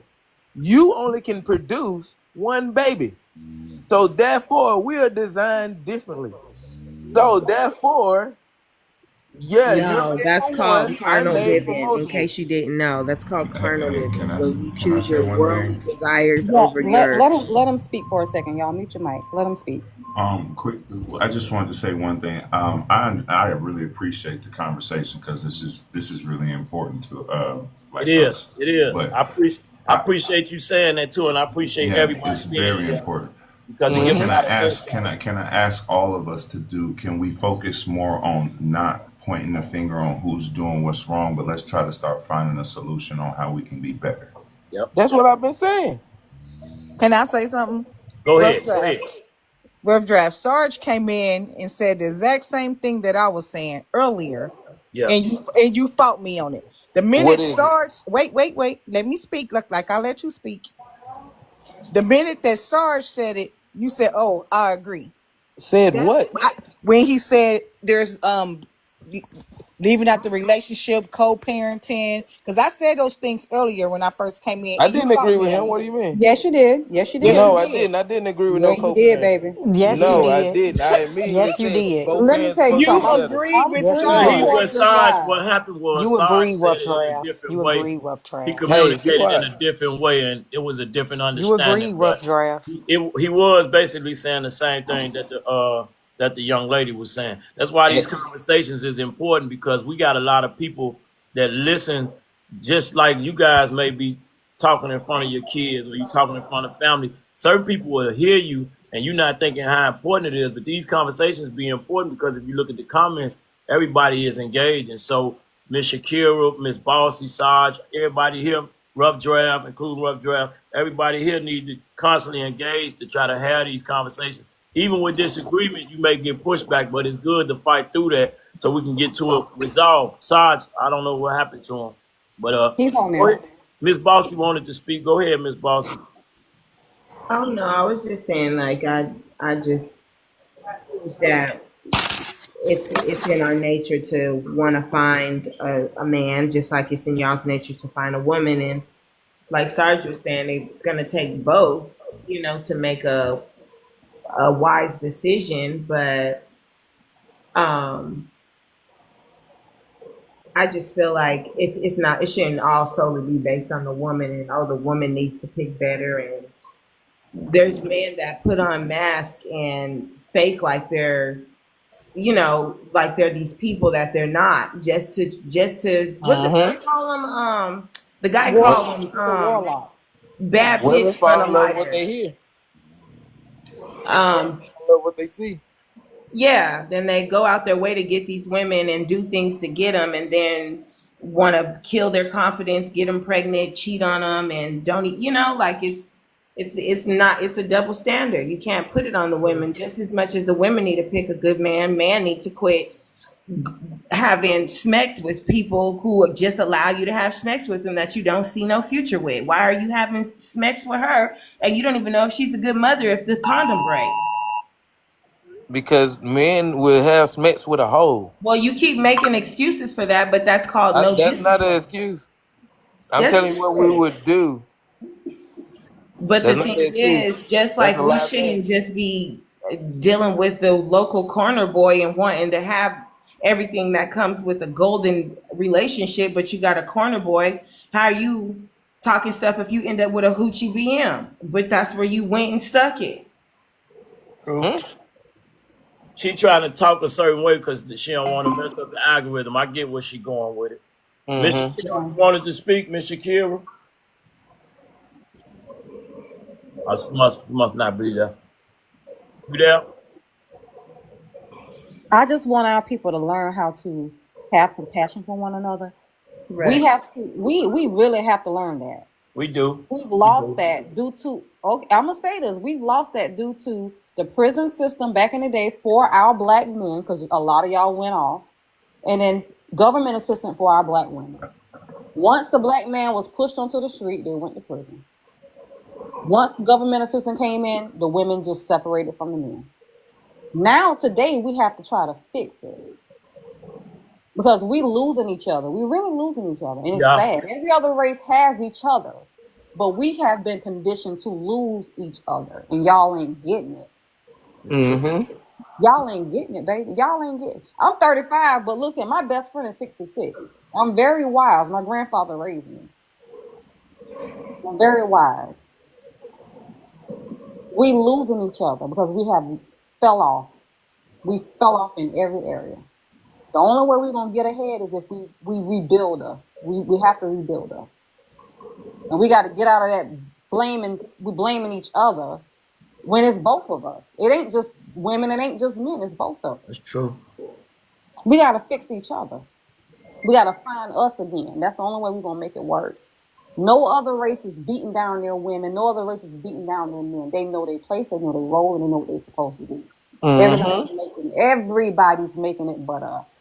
You only can produce one baby. So therefore we are designed differently. So therefore, yeah, you're No, made that's for called one, I'm carnal made for living. In multiple. case you didn't know, that's called carnal living, when you Can I choose say your one worldly thing? desires Yeah, over let your. let him let him speak for a second, y'all. Mute your mic. Let him speak. Quick. I just wanted to say one thing. I really appreciate the conversation because this is really important to It like is. us. It is. But I I appreciate you saying that too, and I appreciate yeah, everybody it's being very here important. because it But gives a Hmm. can I lot of ask? insight. Can I ask all of us to do? Can we focus more on not pointing the finger on who's doing what's wrong, but let's try to start finding a solution on how we can be better. Yep. That's what I've been saying. Can I say something? Go Rough ahead. Go draft. ahead. Rough draft. Sarge came in and said the exact same thing that I was saying earlier, Yeah. and you fought me on it. The What minute is it? Sarge, wait, let me speak. Like I let you speak. The minute that Sarge said it, you said, "Oh, I agree." Said That's what? when he said there's leaving out the relationship, co-parenting. Because I said those things earlier when I first came in, I and you didn't fought agree me with him. on it. What do you mean? Yes, you did. Yes, you Yes, did. you No, I did. didn't. I didn't agree with Yeah, no you did, co-parent. baby. Yes, you No, I did. didn't. I immediately Yes, you said did. both Let me hands tell you supposed to be You something. together. agreed with Yes, you Well, are. Sarge. You are just Sarge, lied. what happened was You Sarge agree, said rough it in a draft. different You way. agree, rough He draft. Hey, be communicated in quiet. a different way, and it was a different You agree, understanding. rough But draft. he was basically saying the same thing that the young lady was saying. That's why these And conversations is important because we got a lot of people that listen, just like you guys may be talking in front of your kids or you talking in front of family. Certain people will hear you and you're not thinking how important it is, but these conversations be important because if you look at the comments, everybody is engaged. And so Miss Shakira, Miss Bossy, Sarge, everybody here, Rough Draft, including Rough Draft, everybody here needs to constantly engage to try to have these conversations. Even with disagreement, you may get pushback, but it's good to fight through that so we can get to a resolve. Sarge, I don't know what happened to him, but He's on go there. ahead. Miss Bossy wanted to speak. Go ahead, Miss Bossy. Oh no, I was just saying, like, I just think that it's in our nature to want to find a man, just like it's in y'all's nature to find a woman. And like Sarge was saying, it's going to take both, to make a wise decision. But um, I just feel like it shouldn't all solely be based on the woman and the woman needs to pick better. And there's men that put on masks and fake like they're like they're these people that they're not, just to what the guy call them, the guy called them Warlock. bad Women bitch fall in love with what they unalivers. hear. Women um fall in love with what they see. yeah, then they go out their way to get these women and do things to get them, and then want to kill their confidence, get them pregnant, cheat on them, and don't like it's not, it's a double standard. You can't put it on the women. Just as much as the women need to pick a good man need to quit having smecks with people who just allow you to have smecks with them that you don't see no future with. Why are you having smecks with her and you don't even know if she's a good mother if the condom break? Because men will have sex with a hoe. Well, you keep making excuses for that, but that's called no That's not an discipline. excuse. I'm Yes, telling it you what we is. would do. But the That's not an thing excuse. is, just That's like a we liability. shouldn't just be dealing with the local corner boy and wanting to have everything that comes with a golden relationship, but you got a corner boy. How are you talking stuff if you end up with a hoochie BM? But that's where you went and stuck it. True. She trying to talk a certain way because she don't want to mess up the algorithm. I get where she going with it. Miss Mm-hmm. Shakira, you wanted to speak, Miss Shakira? I must not be there. You there? I just want our people to learn how to have compassion for one another. We Right. have to. We really have to learn that. We do. We've We lost do. that due to. Okay, I'm gonna say this. We've lost that due to the prison system back in the day for our black men, because a lot of y'all went off, and then government assistance for our black women. Once the black man was pushed onto the street, they went to prison. Once government assistance came in, the women just separated from the men. Now today we have to try to fix it. Because we losing each other. We really losing each other. And it's Yeah. sad. Every other race has each other. But we have been conditioned to lose each other. And y'all ain't getting it. It's true. Mm-hmm. Y'all ain't getting it, baby. Y'all ain't getting it. I'm 35, but look at my best friend is 66. I'm very wise. My grandfather raised me. I'm very wise. We losing each other because we have fell off. We fell off in every area. The only way we're gonna get ahead is if we rebuild us. We have to rebuild us. And we gotta get out of that blaming each other when it's both of us. It ain't just women, it ain't just men, it's both of us. It's true. We gotta fix each other. We gotta find us again. That's the only way we're gonna make it work. No other race is beating down their women, no other race is beating down their men. They know their place, they know their role, and they know what they're supposed to do. Mm-hmm. Everybody's making it but us.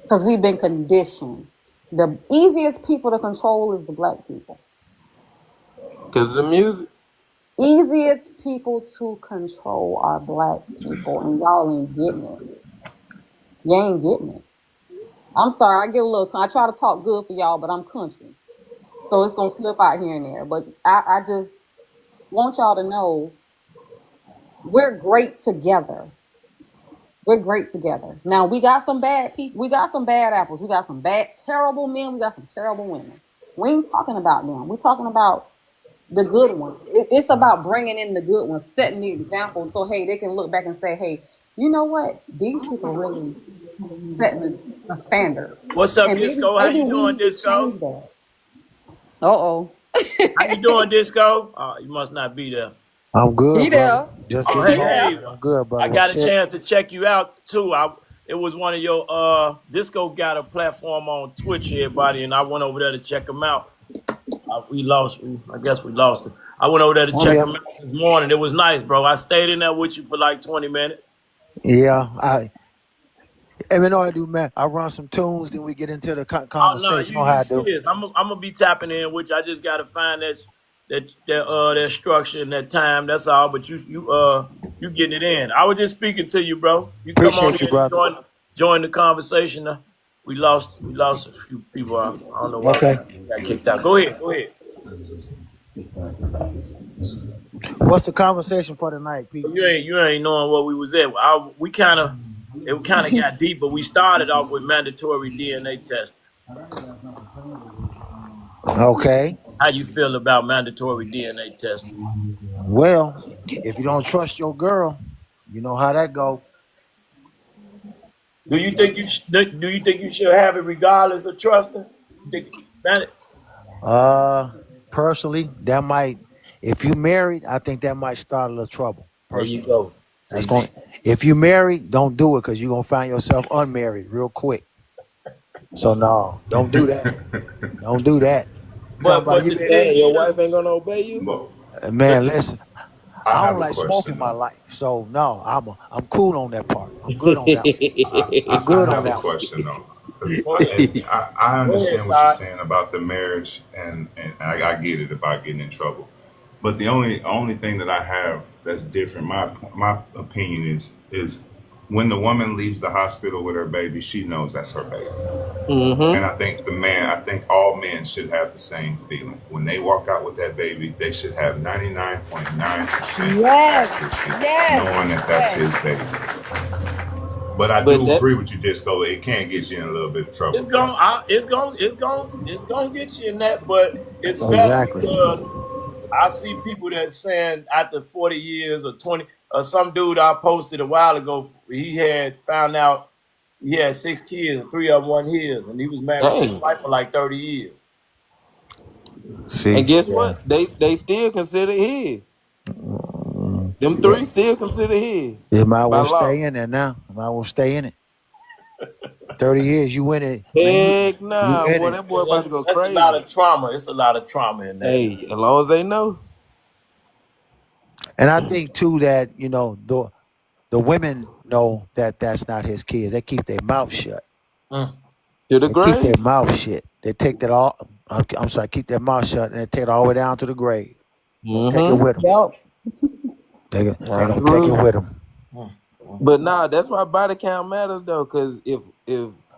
Because we've been conditioned. The easiest people to control is the black people. Because the music. Easiest people to control are black people, and y'all ain't getting it. You ain't getting it. I'm sorry, I try to talk good for y'all, but I'm country. So it's going to slip out here and there. But I just want y'all to know we're great together. We're great together. Now, we got some bad people. We got some bad apples. We got some bad, terrible men. We got some terrible women. We ain't talking about them. We're talking about the good ones. It's about bringing in the good ones, setting the example so, hey, they can look back and say, hey, you know what? These people really setting a standard. What's up, And Disco? How maybe you we doing, need to Disco? change that. Uh-oh. How you doing, Disco? You must not be there. I'm good, He brother. there. Just Oh, getting He home. there. hey. I'm good, I brother. got a Shit. chance to check you out too. It was one of your Disco got a platform on Twitch, everybody, and I went over there to check him out. I guess we lost it. I went over there to I'm check here. him out this morning. It was nice, bro. I stayed in there with you for like 20 minutes. Yeah, even though I do, man, I run some tunes, then we get into the Oh no, conversation. You know how you I do. serious? I'm gonna be tapping in, which I just gotta find that structure and that time. That's all. But you getting it in. I was just speaking to you, bro. You come on Appreciate you, in and brother. join the conversation. We lost a few people. I don't know why Okay. we got kicked out. Go ahead. What's the conversation for tonight, people? You ain't knowing what we was at. It kind of got deep, but we started off with mandatory DNA testing. Okay. How you feel about mandatory DNA testing? Well, if you don't trust your girl, you know how that go. Do you think you should have it regardless of trusting? Personally, that might. If you married, I think that might start a little trouble. There you Personally, go. that's See, going. If you married, don't do it because you're gonna find yourself unmarried real quick. So no, don't do that. Don't do that. Talking about but you the been, thing Dang, your is, wife ain't gonna obey you? But man. Listen, I I don't have a like smoking question my though. life, so no, I'm cool on that part. I'm good on that one. I'm I good on have a that one. question though, because go ahead. I Go ahead, understand what you're side. saying about the marriage, and I get it about getting in trouble. But the only thing that I have that's different, my opinion is when the woman leaves the hospital with her baby, she knows that's her baby. And Mm-hmm. I think all men should have the same feeling. When they walk out with that baby, they should have 99.9% Yes, accuracy, yes, knowing that that's yes. his baby. But I But do that agree with you, Disco. It can get you in a little bit of trouble, It's bro. going it's gonna get you in that, but it's better Exactly. because I see people that saying after 40 years or 20, or some dude I posted a while ago, he had found out he had 6 kids and 3 of them weren't his, and he was married to his dang. wife for like 30 years. See, And guess yeah. what? They still consider his. Them Yeah. three still consider his It might by well law. stay in there now. It might well stay in it. 30 years, you in it, man. Heck You nah, in boy, it. that boy about to go That's a lot crazy. of trauma. It's a lot of trauma in that. Hey, as long as they know. And I think too that the women know that that's not his kids. They keep their mouth shut. Mm. To the They keep their grave. mouth shut. They take that all. I'm sorry. Keep their mouth shut and they take it all the way down to the grave. Gonna take it Mm-hmm. with them. Yup. They gonna take it Absolutely. with them. Mm. But nah, that's why body count matters though, because if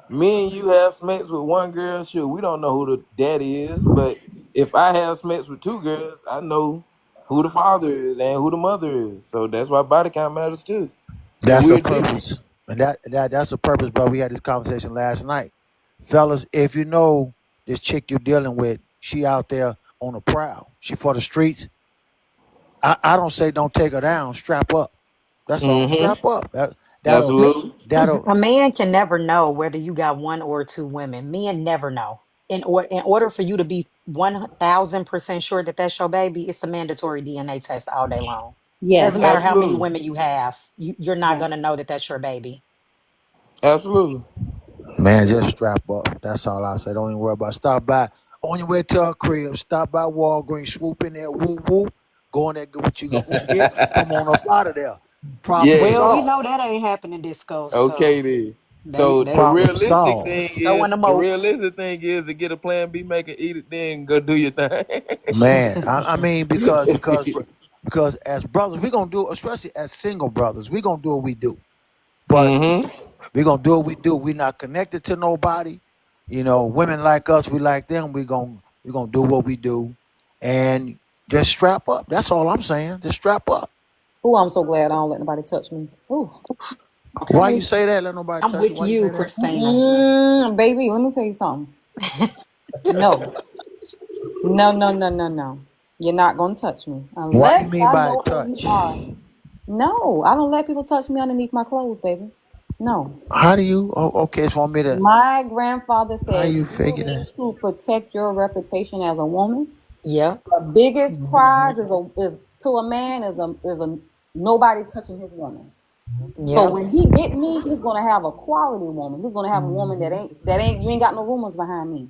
me and you have sex with one girl, sure, we don't know who the daddy is. But if I have sex with two girls, I know who the father is and who the mother is. So that's why body count matters too. And That's a we're different. purpose. And that's a purpose. But we had this conversation last night, fellas. If you know this chick you're dealing with, she out there on the prowl. She for the streets. I don't say don't take her down. Strap up. That's all. Mm-hmm. Strap up. That'll Absolutely. that'll. A man can never know whether you got one or two women. Men never know. In order for you to be 1000% sure that that's your baby, it's a mandatory DNA test all day long. Doesn't Yes. matter how many Absolutely. women you have, you're not Yes. gonna know that that's your baby. Absolutely. Man, just strap up. That's all I say. Don't even worry about it. Stop by on your way to our crib. Stop by Walgreens. Swoop in there. Whoop whoop. Go in there. Get what you gonna get. Come on up out of there. Problem Yeah. Well, we solved. know that ain't happening, Disco. So Okay then. they So the they Problem realistic solved. thing sowing is them the oats. realistic thing is to get a plan B, make it, eat it, then go do your thing. Man, I mean because as brothers, we're gonna do, especially as single brothers, we're gonna do what we do. But Mm-hmm. we're gonna do what we do. We're not connected to nobody. You know, women like us, we like them. We gonna do what we do, and just strap up. That's all I'm saying. Just strap up. Oh, I'm so glad I don't let nobody touch me. Oh, Why you Okay. say that? Let nobody I'm touch you. with Why you say you, that? Christina. baby, let me tell you something. No, no, no, no, no, no. You're not gonna touch me Why unless you mean I by know who you touch? are. No, I don't let people touch me underneath my clothes, baby. No. How do you? Oh, okay, so want me to? My grandfather How said you you figure need that? to protect your reputation as a woman. Yep. The biggest prize Mhm. is to a man is a nobody touching his woman. So Yep. when he get me, he's gonna have a quality woman. He's gonna have a woman that ain't you ain't got no rumors behind me.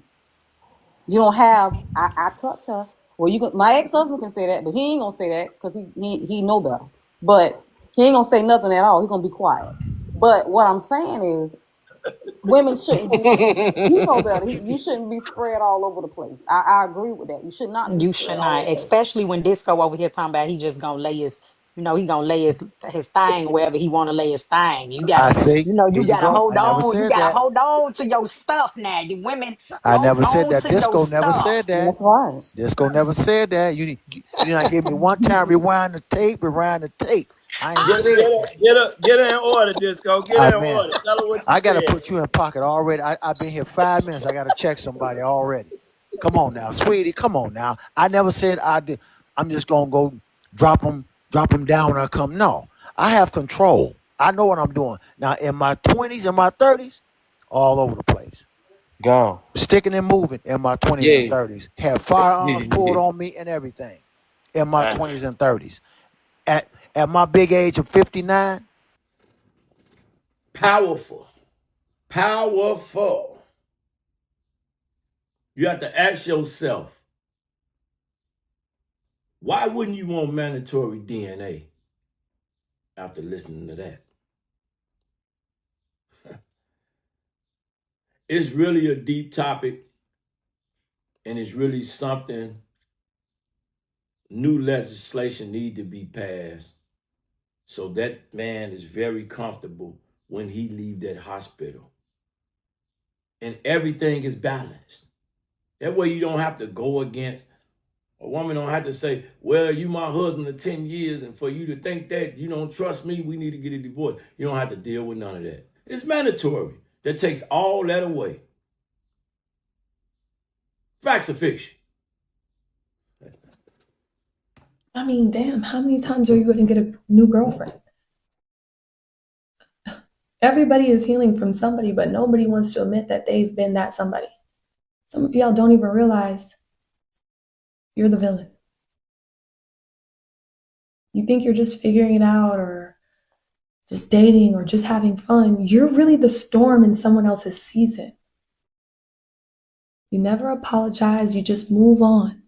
You don't have I touch her. Well, my ex husband can say that, but he ain't gonna say that because he know better. But he ain't gonna say nothing at all. He gonna be quiet. But what I'm saying is, women shouldn't be. You know better. You shouldn't be spread all over the place. I agree with that. You should not be You spread should all not, over the place. especially when Disco over here talking about he just gonna lay his You know, he gonna lay his thing wherever he wanna lay his thing. I see. Here You you gotta go. hold I never on. You said gotta that. hold on to your stuff now. You women, I hold never said on that. to your Disco never stuff. said that. That's right. Disco never said that. You not give me one time. Rewind the tape. Rewind the tape. I ain't Get said that. get her in order, Disco. Get her in Man, order. Tell her what you I gotta said. put you in pocket already. I've been here 5 minutes. I gotta check somebody already. Come on now, sweetie. Come on now. I never said I did. I'm just gonna go drop them down when I come. No, I have control. I know what I'm doing. Now in my 20s and my 30s, all over the place. Gone. Sticking and moving in my 20s and Yeah. 30s. Had firearms pulled Yeah. on me and everything in my Ah, 20s and 30s. At my big age of 59, powerful. Powerful. You have to ask yourself, why wouldn't you want mandatory DNA after listening to that? It's really a deep topic, and it's really something new legislation need to be passed so that man is very comfortable when he leave that hospital. And everything is balanced. That way you don't have to go against, a woman don't have to say, well, you my husband of 10 years, and for you to think that you don't trust me, we need to get a divorce. You don't have to deal with none of that. It's mandatory. That takes all that away. Facts or fiction? I mean, damn, how many times are you going to get a new girlfriend? Everybody is healing from somebody, but nobody wants to admit that they've been that somebody. Some of y'all don't even realize you're the villain. You think you're just figuring it out or just dating or just having fun. You're really the storm in someone else's season. You never apologize, you just move on.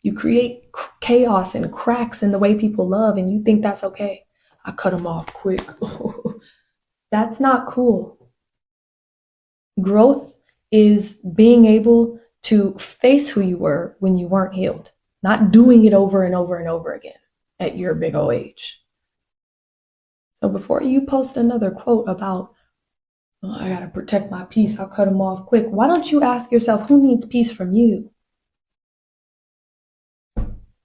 You create chaos and cracks in the way people love, and you think that's okay. I cut them off quick. That's not cool. Growth is being able to face who you were when you weren't healed, not doing it over and over and over again at your big old age. So before you post another quote about, oh, I gotta protect my peace, I'll cut them off quick, why don't you ask yourself, who needs peace from you?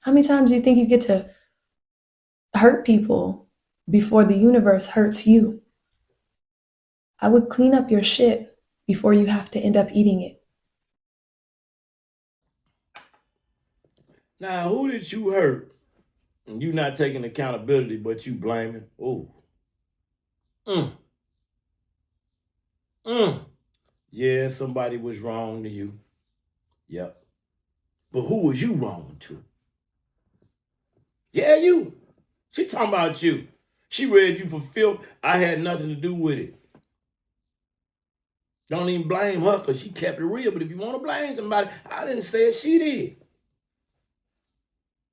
How many times do you think you get to hurt people before the universe hurts you? I would clean up your shit before you have to end up eating it. Now, who did you hurt and you not taking accountability, but you blaming? Oh. Yeah, somebody was wrong to you. Yep. But who was you wrong to? Yeah, you. She talking about you. She read you for filth. I had nothing to do with it. Don't even blame her because she kept it real. But if you want to blame somebody, I didn't say it, she did.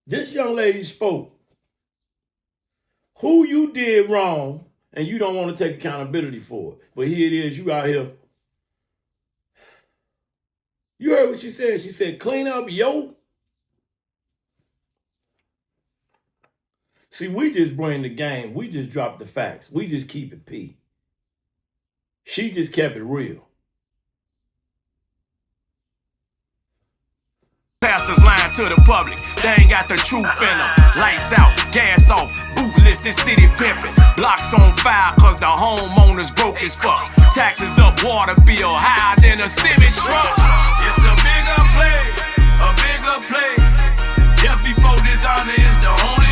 This young lady spoke. Who you did wrong and you don't want to take accountability for it. But here it is, you out here. You heard what she said. She said, clean up, yo. See, we just bring the game. We just drop the facts. We just keep it P. She just kept it real. Pastors lying to the public, they ain't got the truth in them. Lights out, gas off, bootless, this city pimping. Blocks on fire cause the homeowners broke as fuck. Taxes up, water bill higher than a semi truck. It's a bigger play, a bigger play. Death before dishonor is the only